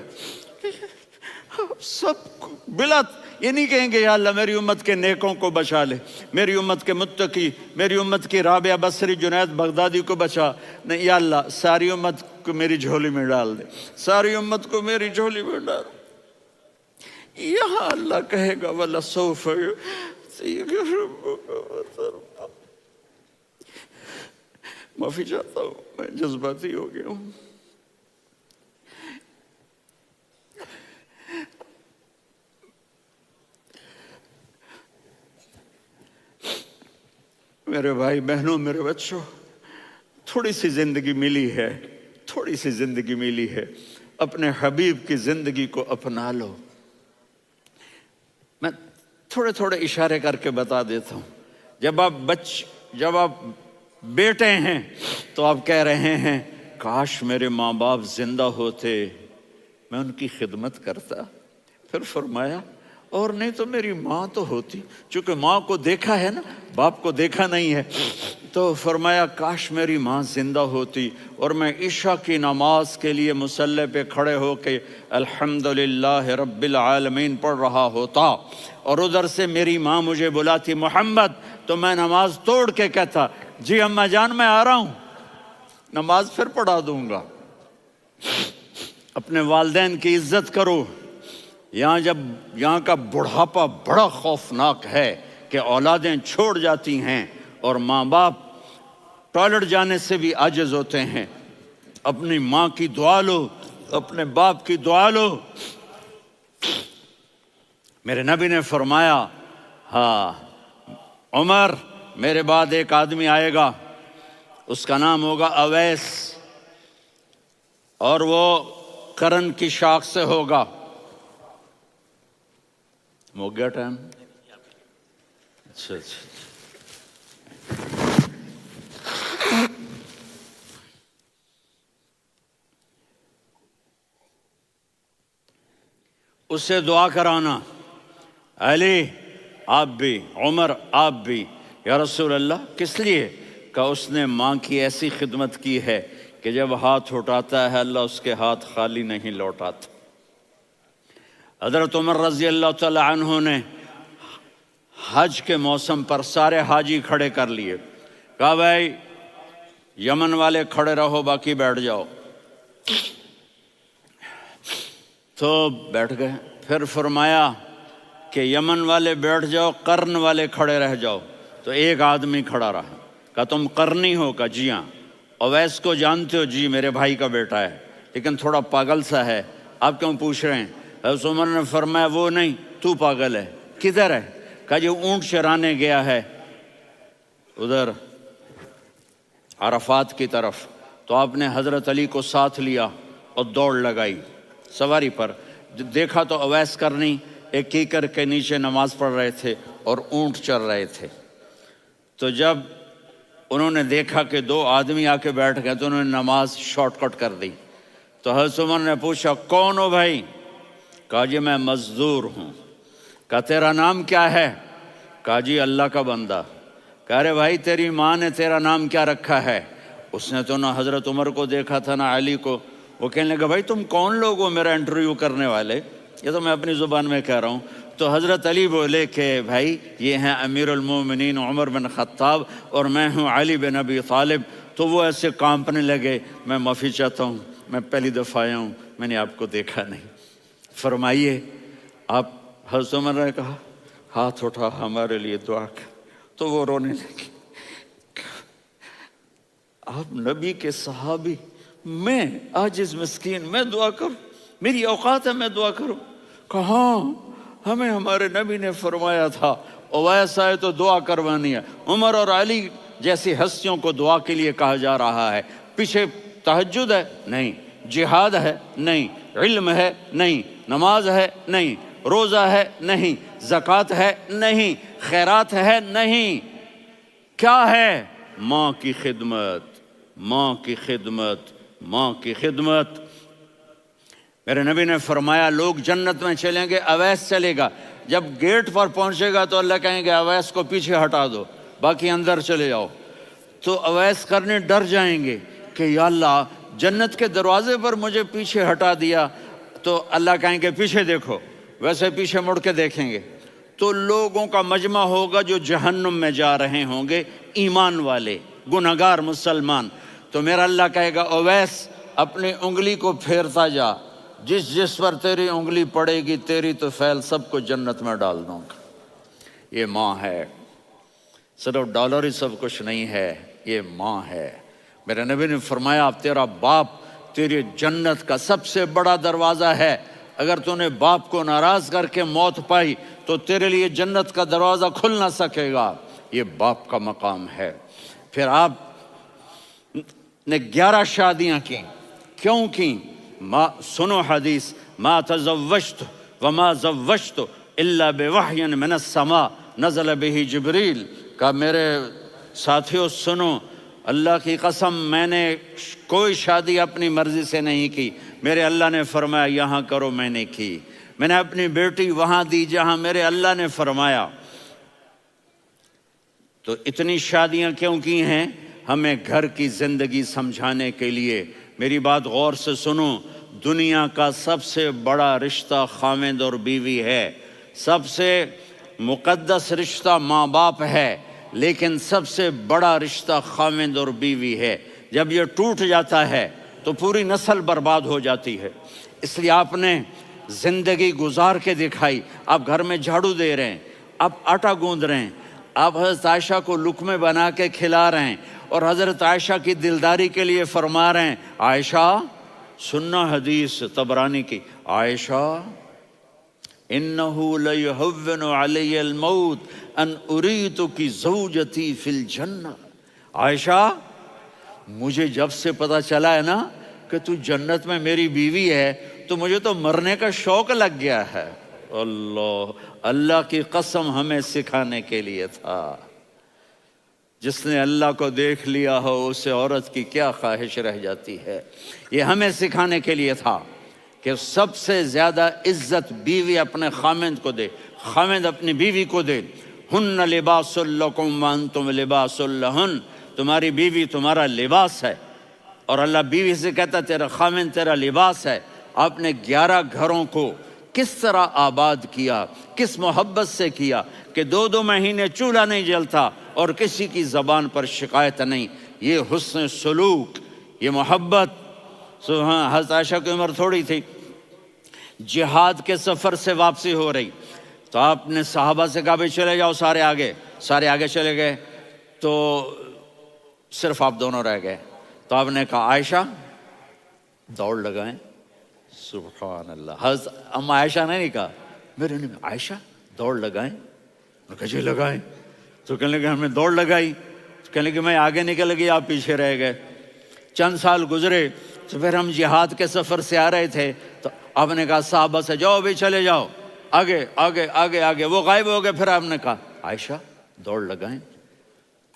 سب بلا یہ نہیں کہیں گے یا اللہ میری امت کے نیکوں کو بچا لے، میری امت کے متقی، میری امت کی رابعہ بصری، جنید بغدادی کو بچا، نہیں یا اللہ ساری امت کو میری جھولی میں ڈال دے، ساری امت کو میری جھولی میں ڈال۔ یہاں اللہ کہے گا وَلَسَوْفَ يُعْطِيكَ رَبُّكَ فَتَرْضَىٰ۔ معافی چاہتا ہوں، میں جذباتی ہو گیا ہوں۔ میرے بھائی بہنوں، میرے بچوں، تھوڑی سی زندگی ملی ہے، تھوڑی سی زندگی ملی ہے، اپنے حبیب کی زندگی کو اپنا لو۔ میں تھوڑے تھوڑے اشارے کر کے بتا دیتا ہوں۔ جب آپ بیٹے ہیں تو آپ کہہ رہے ہیں کاش میرے ماں باپ زندہ ہوتے، میں ان کی خدمت کرتا۔ پھر فرمایا اور نہیں تو میری ماں تو ہوتی، چونکہ ماں کو دیکھا ہے نا، باپ کو دیکھا نہیں ہے، تو فرمایا کاش میری ماں زندہ ہوتی اور میں عشاء کی نماز کے لیے مصلی پہ کھڑے ہو کے الحمدللہ رب العالمین پڑھ رہا ہوتا، اور ادھر سے میری ماں مجھے بلاتی محمد، تو میں نماز توڑ کے کہتا جی اماں جان میں آ رہا ہوں، نماز پھر پڑھا دوں گا۔ اپنے والدین کی عزت کرو۔ یہاں کا بڑھاپا بڑا خوفناک ہے کہ اولادیں چھوڑ جاتی ہیں اور ماں باپ ٹوائلٹ جانے سے بھی عاجز ہوتے ہیں۔ اپنی ماں کی دعا لو، اپنے باپ کی دعا لو۔ میرے نبی نے فرمایا ہاں عمر میرے بعد ایک آدمی آئے گا، اس کا نام ہوگا اویس، اور وہ کرن کی شاخ سے ہوگا۔ ہو گیا ٹائم؟ اچھا اس سے دعا کرانا، علی آپ بھی، عمر آپ بھی، یا رسول اللہ کس لیے؟ کہ اس نے ماں کی ایسی خدمت کی ہے کہ جب ہاتھ اٹھاتا ہے اللہ اس کے ہاتھ خالی نہیں لوٹاتا۔ حضرت عمر رضی اللہ تعالی عنہ نے حج کے موسم پر سارے حاجی کھڑے کر لیے، کہا بھائی یمن والے کھڑے رہو باقی بیٹھ جاؤ، تو بیٹھ گئے۔ پھر فرمایا کہ یمن والے بیٹھ جاؤ، قرن والے کھڑے رہ جاؤ، تو ایک آدمی کھڑا رہا۔ کہا تم قرنی ہو؟ کہا جی ہاں۔ اویس کو جانتے ہو؟ جی میرے بھائی کا بیٹا ہے لیکن تھوڑا پاگل سا ہے، آپ کیوں پوچھ رہے ہیں؟ حضرت عمر نے فرمایا وہ نہیں، تو پاگل ہے۔ کدھر ہے؟ کہا جی اونٹ چرانے گیا ہے ادھر عرفات کی طرف۔ تو آپ نے حضرت علی کو ساتھ لیا اور دوڑ لگائی سواری پر۔ دیکھا تو اویس کرنی ایک کیکر کے نیچے نماز پڑھ رہے تھے اور اونٹ چر رہے تھے۔ تو جب انہوں نے دیکھا کہ 2 آدمی آ کے بیٹھ گئے تو انہوں نے نماز شارٹ کٹ کر دی۔ تو حضرت عمر نے پوچھا کون ہو بھائی؟ کہا جی میں مزدور ہوں۔ کہا تیرا نام کیا ہے؟ کہا جی اللہ کا بندہ۔ کہا رے بھائی تیری ماں نے تیرا نام کیا رکھا ہے؟ اس نے تو نہ حضرت عمر کو دیکھا تھا نہ علی کو۔ وہ کہنے لگا بھائی تم کون لوگ ہو میرا انٹرویو کرنے والے؟ یہ تو میں اپنی زبان میں کہہ رہا ہوں۔ تو حضرت علی بولے کہ بھائی یہ ہیں امیر المومنین عمر بن خطاب اور میں ہوں علی بن ابی طالب۔ تو وہ ایسے کانپنے لگے، میں معافی چاہتا ہوں، میں پہلی دفعہ آیا ہوں، میں نے آپ کو دیکھا نہیں، فرمائیے آپ۔ حضرت عمر نے کہا ہاتھ اٹھا ہمارے لیے دعا کر۔ تو وہ رونے لگے۔ آپ نبی کے صحابی، میں عاجز مسکین، میں دعا کروں؟ میری اوقات ہے میں دعا کروں؟ کہاں ہمیں ہمارے نبی نے فرمایا تھا اویس آئے تو دعا کروانی ہے۔ عمر اور علی جیسی ہستیوں کو دعا کے لیے کہا جا رہا ہے۔ پیچھے تہجد ہے؟ نہیں۔ جہاد ہے؟ نہیں۔ علم ہے؟ نہیں۔ نماز ہے؟ نہیں۔ روزہ ہے؟ نہیں۔ زکوٰۃ ہے؟ نہیں۔ خیرات ہے؟ نہیں۔ کیا ہے؟ ماں کی خدمت، ماں کی خدمت، ماں کی خدمت۔ میرے نبی نے فرمایا لوگ جنت میں چلیں گے، اویس چلے گا، جب گیٹ پر پہنچے گا تو اللہ کہیں گے اویس کو پیچھے ہٹا دو، باقی اندر چلے جاؤ۔ تو اویس کرنے ڈر جائیں گے کہ یا اللہ جنت کے دروازے پر مجھے پیچھے ہٹا دیا، تو اللہ کہیں گے پیچھے دیکھو، ویسے پیچھے مڑ کے دیکھیں گے تو لوگوں کا مجمع ہوگا جو جہنم میں جا رہے ہوں گے، ایمان والے، گنہگار مسلمان۔ تو میرا اللہ کہے گا اویس اپنی انگلی کو پھیرتا جا، جس جس پر تیری انگلی پڑے گی تیری تو فیل سب کو جنت میں ڈال دوں گا۔ یہ ماں ہے، صرف ڈالر ہی سب کچھ نہیں ہے، یہ ماں ہے۔ میرے نبی نے فرمایا تیرا باپ تیری جنت کا سب سے بڑا دروازہ ہے، اگر تو نے باپ کو ناراض کر کے موت پائی تو تیرے لیے جنت کا دروازہ کھل نہ سکے گا۔ یہ باپ کا مقام ہے۔ پھر آپ نے 11 شادیاں کی، کیوں کی؟ سنو حدیث، ما تزوجت وما زوجت الا بوحی من السماء نزل به جبریل۔ کہا میرے ساتھیوں سنو، اللہ کی قسم میں نے کوئی شادی اپنی مرضی سے نہیں کی، میرے اللہ نے فرمایا یہاں کرو، میں نے کی۔ میں نے اپنی بیٹی وہاں دی جہاں میرے اللہ نے فرمایا۔ تو اتنی شادیاں کیوں کی ہیں؟ ہمیں گھر کی زندگی سمجھانے کے لیے۔ میری بات غور سے سنو، دنیا کا سب سے بڑا رشتہ خاوند اور بیوی ہے، سب سے مقدس رشتہ ماں باپ ہے، لیکن سب سے بڑا رشتہ خاوند اور بیوی ہے۔ جب یہ ٹوٹ جاتا ہے تو پوری نسل برباد ہو جاتی ہے۔ اس لیے آپ نے زندگی گزار کے دکھائی۔ آپ گھر میں جھاڑو دے رہے ہیں، آپ آٹا گوندھ رہے ہیں، آپ حضرت عائشہ کو لقمے بنا کے کھلا رہے ہیں، اور حضرت عائشہ کی دلداری کے لیے فرما رہے ہیں عائشہ، سننا حدیث طبرانی کی، عائشہ انہو لیہون علی الموت ان اریتک زوجتی فی الجنہ۔ عائشہ مجھے جب سے پتا چلا ہے نا کہ تو جنت میں میری بیوی ہے تو مجھے تو مرنے کا شوق لگ گیا ہے۔ اللہ کی قسم ہمیں سکھانے کے لیے تھا۔ جس نے اللہ کو دیکھ لیا ہو اسے عورت کی کیا خواہش رہ جاتی ہے۔ یہ ہمیں سکھانے کے لیے تھا کہ سب سے زیادہ عزت بیوی اپنے خاوند کو دے، خاوند اپنی بیوی کو دے۔ ہن لباس لکم وانتم لباس لہن، تمہاری بیوی تمہارا لباس ہے، اور اللہ بیوی سے کہتا تیرا خاوند تیرا لباس ہے۔ آپ نے 11 گھروں کو کس طرح آباد کیا، کس محبت سے کیا کہ 2 مہینے چولہا نہیں جلتا اور کسی کی زبان پر شکایت نہیں۔ یہ حسن سلوک، یہ محبت۔ حضرت عائشہ کی عمر تھوڑی تھی، جہاد کے سفر سے واپسی ہو رہی، تو آپ نے صحابہ سے کہا بھائی چلے جاؤ سارے آگے چلے گئے، تو صرف آپ دونوں رہ گئے۔ تو آپ نے کہا عائشہ دوڑ لگائیں۔ سبحان اللہ، حضرت اما عائشہ نے نہیں کہا، میرے نے عائشہ دوڑ لگائیں، میں کہا جی لگائیں۔ تو کہنے لگے ہم نے دوڑ لگائی، تو کہنے لگے میں آگے نکل گئی آپ پیچھے رہ گئے۔ چند سال گزرے تو پھر ہم جہاد کے سفر سے آ رہے تھے، تو آپ نے کہا صحابہ سے جاؤ بھی چلے جاؤ آگے آگے آگے آگے، وہ غائب ہو گئے۔ پھر آپ نے کہا عائشہ دوڑ لگائیں،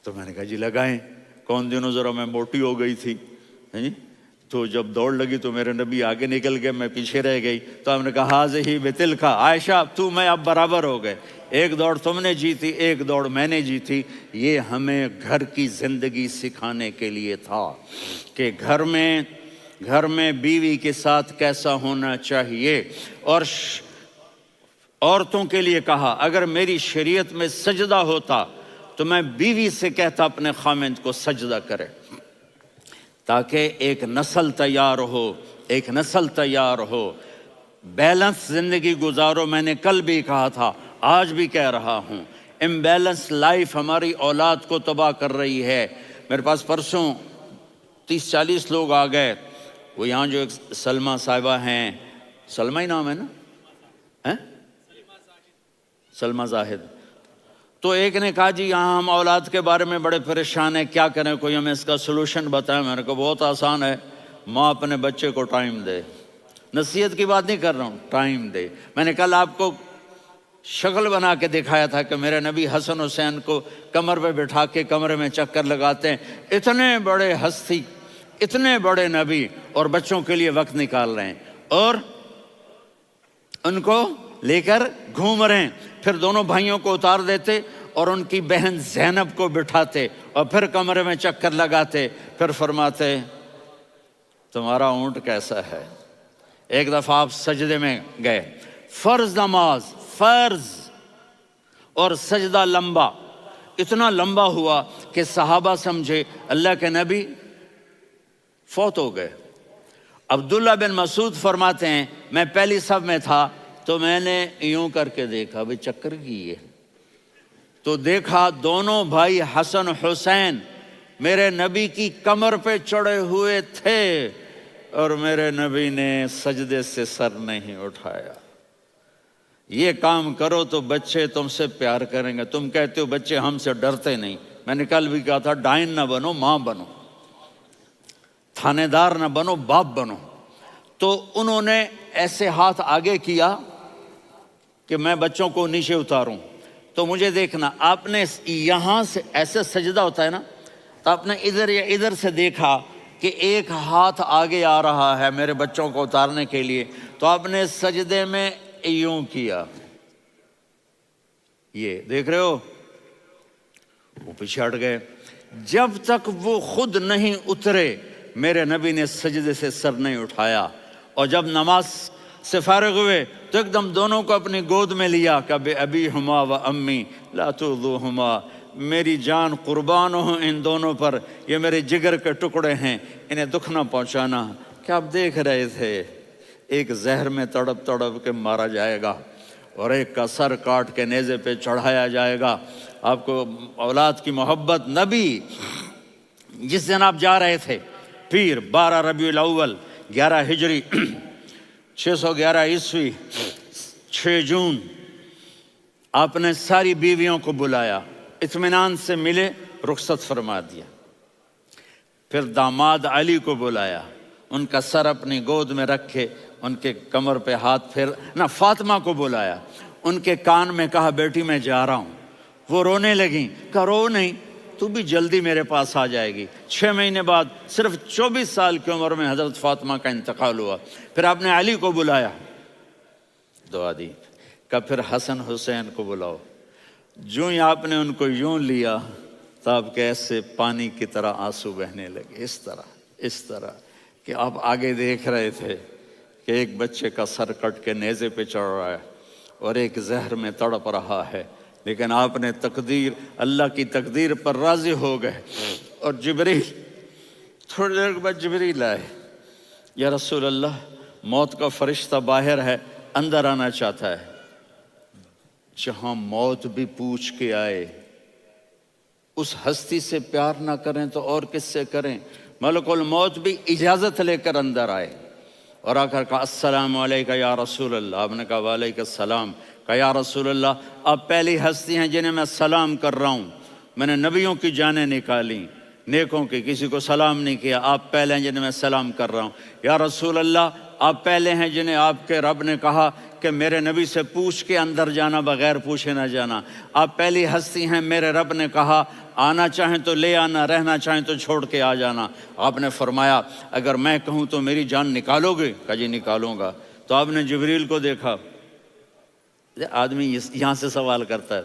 تو میں نے کہا جی لگائیں۔ کون دنوں ذرا میں موٹی ہو گئی تھی، تو جب دوڑ لگی تو میرے نبی آگے نکل گئے، میں پیچھے رہ گئی۔ تو ہم نے کہا ہاذہ بتلک، عائشہ تو میں اب برابر ہو گئے، ایک دوڑ تم نے جیتی ایک دوڑ میں نے جیتی۔ یہ ہمیں گھر کی زندگی سکھانے کے لیے تھا کہ گھر میں بیوی کے ساتھ کیسا ہونا چاہیے۔ اور عورتوں کے لیے کہا اگر میری شریعت میں سجدہ ہوتا تو میں بیوی سے کہتا اپنے خاوند کو سجدہ کرے، تاکہ ایک نسل تیار ہو، بیلنس زندگی گزارو۔ میں نے کل بھی کہا تھا، آج بھی کہہ رہا ہوں، امبیلنس لائف ہماری اولاد کو تباہ کر رہی ہے۔ میرے پاس پرسوں 30-40 لوگ آ گئے، وہ یہاں جو ایک سلمہ صاحبہ ہیں، سلمہ ہی نام ہے نا، سلمہ زاہد. تو ایک نے کہا جی یہاں ہم اولاد کے بارے میں بڑے پریشان ہیں، کیا کریں، کوئی ہمیں اس کا سلوشن بتائیں. میں نے کہا بہت آسان ہے، ماں اپنے بچے کو ٹائم دے. نصیحت کی بات نہیں کر رہا ہوں، ٹائم دے. میں نے کل آپ کو شکل بنا کے دکھایا تھا کہ میرے نبی حسن حسین کو کمر پہ بٹھا کے کمرے میں چکر لگاتے ہیں. اتنے بڑے ہستی، اتنے بڑے نبی، اور بچوں کے لیے وقت نکال رہے ہیں اور ان کو لے کر گھوم رہے ہیں. پھر دونوں بھائیوں کو اتار دیتے اور ان کی بہن زینب کو بٹھاتے اور پھر کمرے میں چکر لگاتے. پھر فرماتے تمہارا اونٹ کیسا ہے. ایک دفعہ آپ سجدے میں گئے، فرض نماز، فرض، اور سجدہ لمبا، اتنا لمبا ہوا کہ صحابہ سمجھے اللہ کے نبی فوت ہو گئے. عبداللہ بن مسعود فرماتے ہیں میں پہلی صف میں تھا تو میں نے یوں کر کے دیکھا، بھئی چکر کی ہے، تو دیکھا دونوں بھائی حسن حسین میرے نبی کی کمر پہ چڑھے ہوئے تھے اور میرے نبی نے سجدے سے سر نہیں اٹھایا. یہ کام کرو تو بچے تم سے پیار کریں گے. تم کہتے ہو بچے ہم سے ڈرتے نہیں. میں نے کل بھی کہا تھا ڈائن نہ بنو، ماں بنو، تھانے دار نہ بنو، باپ بنو. تو انہوں نے ایسے ہاتھ آگے کیا کہ میں بچوں کو نیچے اتاروں. تو مجھے دیکھنا، آپ نے یہاں سے ایسے سجدہ ہوتا ہے نا، تو آپ نے ادھر یا ادھر سے دیکھا کہ ایک ہاتھ آگے آ رہا ہے میرے بچوں کو اتارنے کے لیے، تو آپ نے سجدے میں یوں کیا. یہ دیکھ رہے ہو، وہ پیچھے ہٹ گئے. جب تک وہ خود نہیں اترے میرے نبی نے سجدے سے سر نہیں اٹھایا. اور جب نماز سے فارغ ہوئے تو ایک دم دونوں کو اپنی گود میں لیا کہ بے ابی ہما و امی لا تؤذوہما، میری جان قربان ہو ان دونوں پر، یہ میرے جگر کے ٹکڑے ہیں، انہیں دکھ نہ پہنچانا. کیا آپ دیکھ رہے تھے ایک زہر میں تڑپ تڑپ کے مارا جائے گا اور ایک کا سر کاٹ کے نیزے پہ چڑھایا جائے گا. آپ کو اولاد کی محبت. نبی جس دن آپ جا رہے تھے پیر 12 ربیع الاول 11 ہجری 611 عیسوی 6 جون، آپ نے ساری بیویوں کو بلایا، اطمینان سے ملے، رخصت فرما دیا. پھر داماد علی کو بلایا، ان کا سر اپنی گود میں رکھے، ان کے کمر پہ ہاتھ پھیر نہ. فاطمہ کو بلایا، ان کے کان میں کہا بیٹی میں جا رہا ہوں. وہ رونے لگیں، کہا رو نہیں، تو بھی جلدی میرے پاس آ جائے گی. 6 مہینے بعد صرف 24 سال کی عمر میں حضرت فاطمہ کا انتقال ہوا. پھر آپ نے علی کو بلایا، دعا دی. کہ پھر حسن حسین کو بلاؤ. جو ہی آپ نے ان کو یوں لیا تو آپ کے ایسے پانی کی طرح آنسو بہنے لگے، اس طرح کہ آپ آگے دیکھ رہے تھے کہ ایک بچے کا سر کٹ کے نیزے پہ چڑھ رہا ہے اور ایک زہر میں تڑپ رہا ہے. لیکن آپ نے تقدیر، اللہ کی تقدیر پر راضی ہو گئے. اور جبریل تھوڑی دیر کے بعد جبریل آئے، یا رسول اللہ موت کا فرشتہ باہر ہے، اندر آنا چاہتا ہے. جہاں موت بھی پوچھ کے آئے، اس ہستی سے پیار نہ کریں تو اور کس سے کریں. ملک الموت بھی اجازت لے کر اندر آئے اور آ کر کہا السلام علیکہ یا رسول اللہ. آپ نے کہا وعلیکم السلام. کہا یا رسول اللہ آپ پہلی ہستی ہیں جنہیں میں سلام کر رہا ہوں. میں نے نبیوں کی جانیں نکالی، نیکوں کی، کسی کو سلام نہیں کیا. آپ پہلے ہیں جنہیں میں سلام کر رہا ہوں. یا رسول اللہ آپ پہلے ہیں جنہیں آپ کے رب نے کہا کہ میرے نبی سے پوچھ کے اندر جانا، بغیر پوچھے نہ جانا. آپ پہلی ہستی ہیں میرے رب نے کہا آنا چاہیں تو لے آنا، رہنا چاہیں تو چھوڑ کے آ جانا. آپ نے فرمایا اگر میں کہوں تو میری جان نکالو گے؟ کہا جی نکالوں گا. تو آپ نے جبریل کو دیکھا. آدمی یہاں سے سوال کرتا ہے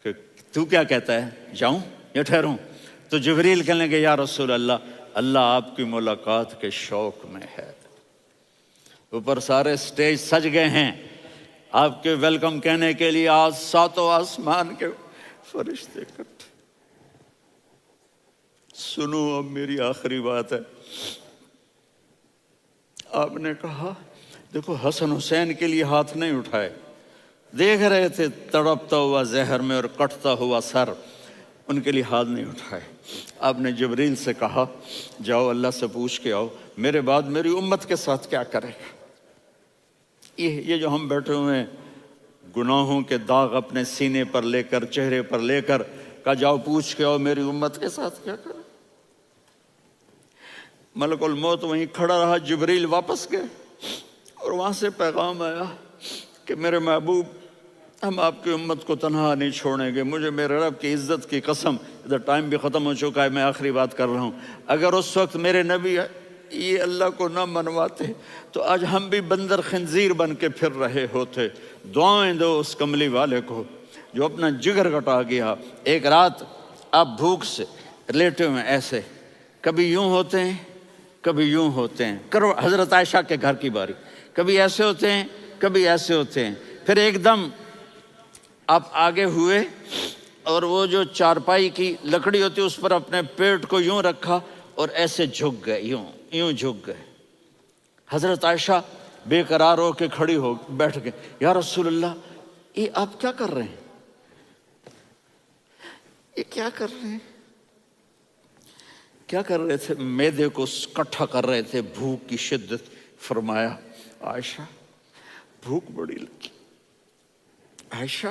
کہ تو کیا کہتا ہے، جاؤں یا ٹھہروں؟ تو جبریل کہنے لگے یا رسول اللہ اللہ آپ کی ملاقات کے شوق میں ہے. اوپر سارے سٹیج سج گئے ہیں آپ کے ویلکم کہنے کے لیے. آج 7 آسمان کے فرشتے اکٹھے. سنو اب میری آخری بات ہے. آپ نے کہا دیکھو حسن حسین کے لیے ہاتھ نہیں اٹھائے، دیکھ رہے تھے تڑپتا ہوا زہر میں اور کٹتا ہوا سر، ان کے لیے ہاتھ نہیں اٹھائے. آپ نے جبریل سے کہا جاؤ اللہ سے پوچھ کے آؤ میرے بعد میری امت کے ساتھ کیا کرے گا. یہ جو ہم بیٹھے ہوئے ہیں گناہوں کے داغ اپنے سینے پر لے کر چہرے پر لے کر کہا جاؤ پوچھ کے آؤ میری امت کے ساتھ کیا کریں. ملک الموت وہیں کھڑا رہا، جبریل واپس گئے اور وہاں سے پیغام آیا کہ میرے محبوب ہم آپ کی امت کو تنہا نہیں چھوڑیں گے. مجھے میرے رب کی عزت کی قسم، ادھر ٹائم بھی ختم ہو چکا ہے، میں آخری بات کر رہا ہوں، اگر اس وقت میرے نبی یہ اللہ کو نہ منواتے تو آج ہم بھی بندر خنزیر بن کے پھر رہے ہوتے. دعائیں دو اس کملی والے کو جو اپنا جگر کٹا گیا. ایک رات آپ بھوک سے لیٹے ہوئے ایسے، کبھی یوں ہوتے ہیں کبھی یوں ہوتے ہیں. کرو حضرت عائشہ کے گھر کی باری، کبھی ایسے ہوتے ہیں کبھی ایسے ہوتے ہیں. پھر ایک دم آپ آگے ہوئے اور وہ جو چارپائی کی لکڑی ہوتی اس پر اپنے پیٹ کو یوں رکھا اور ایسے جھک گئے، یوں جھک گئے. حضرت عائشہ بے قرار ہو کے کھڑی ہو بیٹھ گئے. یا رسول اللہ یہ آپ کیا کر رہے ہیں؟ یہ کیا کر رہے ہیں؟ کیا کر رہے تھے؟ معدے کو کٹھا کر رہے تھے، بھوک کی شدت. فرمایا عائشہ بھوک بڑی لگی، عائشہ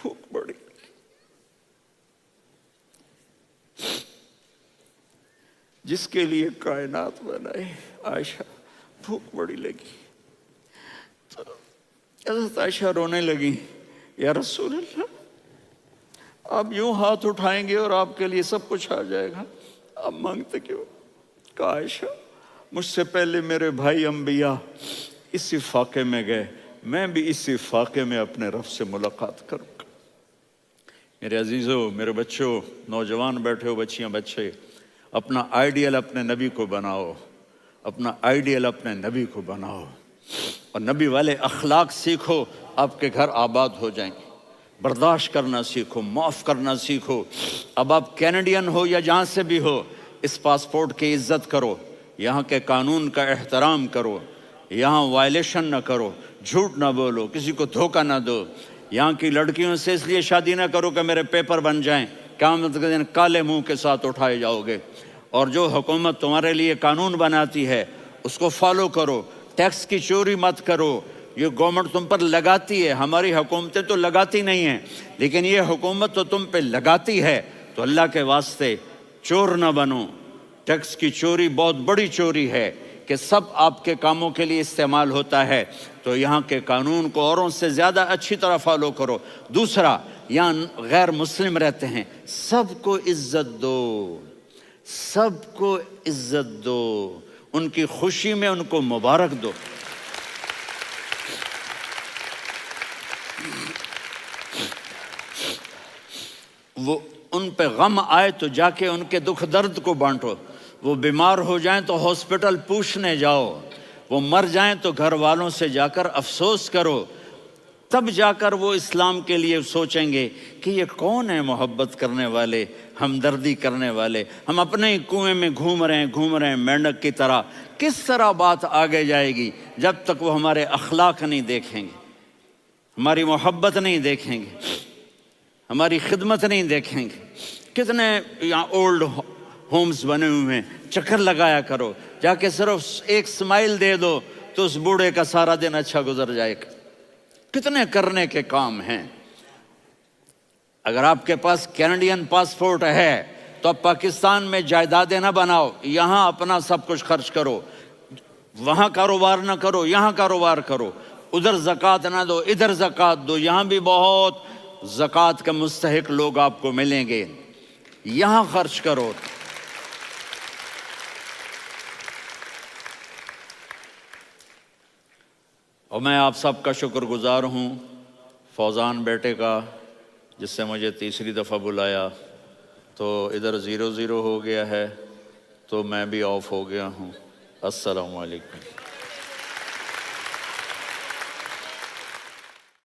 بھوک بڑی لگی. جس کے لیے کائنات بنائے عائشہ بھوک بڑی لگی. تو حضرت عائشہ رونے لگی. یا رسول اللہ آپ یوں ہاتھ اٹھائیں گے اور آپ کے لیے سب کچھ آ جائے گا، آپ مانگتے کیوں؟ کہا عائشہ مجھ سے پہلے میرے بھائی انبیاء اسی فاقے میں گئے، میں بھی اسی فاقے میں اپنے رب سے ملاقات کروں گا. میرے عزیزوں، میرے بچوں، نوجوان بیٹھے ہو، بچیاں بچے، اپنا آئیڈیل اپنے نبی کو بناؤ، اپنا آئیڈیل اپنے نبی کو بناؤ اور نبی والے اخلاق سیکھو، آپ کے گھر آباد ہو جائیں گے. برداشت کرنا سیکھو، معاف کرنا سیکھو. اب آپ کینیڈین ہو یا جہاں سے بھی ہو، اس پاسپورٹ کی عزت کرو، یہاں کے قانون کا احترام کرو، یہاں وائلیشن نہ کرو، جھوٹ نہ بولو، کسی کو دھوکہ نہ دو. یہاں کی لڑکیوں سے اس لیے شادی نہ کرو کہ میرے پیپر بن جائیں، قیامت کے دن کالے منہ کے ساتھ اٹھائے جاؤ گے. اور جو حکومت تمہارے لیے قانون بناتی ہے اس کو فالو کرو. ٹیکس کی چوری مت کرو، یہ گورنمنٹ تم پر لگاتی ہے، ہماری حکومتیں تو لگاتی نہیں ہیں لیکن یہ حکومت تو تم پہ لگاتی ہے. تو اللہ کے واسطے چور نہ بنو. ٹیکس کی چوری بہت بڑی چوری ہے کہ سب آپ کے کاموں کے لیے استعمال ہوتا ہے. تو یہاں کے قانون کو اوروں سے زیادہ اچھی طرح فالو کرو. دوسرا، یہاں غیر مسلم رہتے ہیں، سب کو عزت دو، سب کو عزت دو، ان کی خوشی میں ان کو مبارک دو. وہ ان پہ غم آئے تو جا کے ان کے دکھ درد کو بانٹو. وہ بیمار ہو جائیں تو ہاسپٹل پوچھنے جاؤ، وہ مر جائیں تو گھر والوں سے جا کر افسوس کرو. تب جا کر وہ اسلام کے لیے سوچیں گے کہ یہ کون ہے محبت کرنے والے، ہمدردی کرنے والے. ہم اپنے ہی کنویں میں گھوم رہے ہیں مینڈک کی طرح. کس طرح بات آگے جائے گی جب تک وہ ہمارے اخلاق نہیں دیکھیں گے، ہماری محبت نہیں دیکھیں گے، ہماری خدمت نہیں دیکھیں گے. کتنے یہاں اولڈ ہومز بنے ہوئے ہیں، چکر لگایا کرو، جا کے صرف ایک سمائل دے دو تو اس بوڑھے کا سارا دن اچھا گزر جائے گا. کتنے کرنے کے کام ہیں. اگر آپ کے پاس کینیڈین پاسپورٹ ہے تو اب پاکستان میں جائیدادیں نہ بناؤ، یہاں اپنا سب کچھ خرچ کرو. وہاں کاروبار نہ کرو، یہاں کاروبار کرو. ادھر زکوٰۃ نہ دو، ادھر زکوٰۃ دو. یہاں بھی بہت زکوٰۃ کے مستحق لوگ آپ کو ملیں گے، یہاں خرچ کرو. اور میں آپ سب کا شکر گزار ہوں، فوزان بیٹے کا، جس سے مجھے تیسری دفعہ بلایا. تو ادھر 0-0 ہو گیا ہے تو میں بھی آف ہو گیا ہوں. السلام علیکم.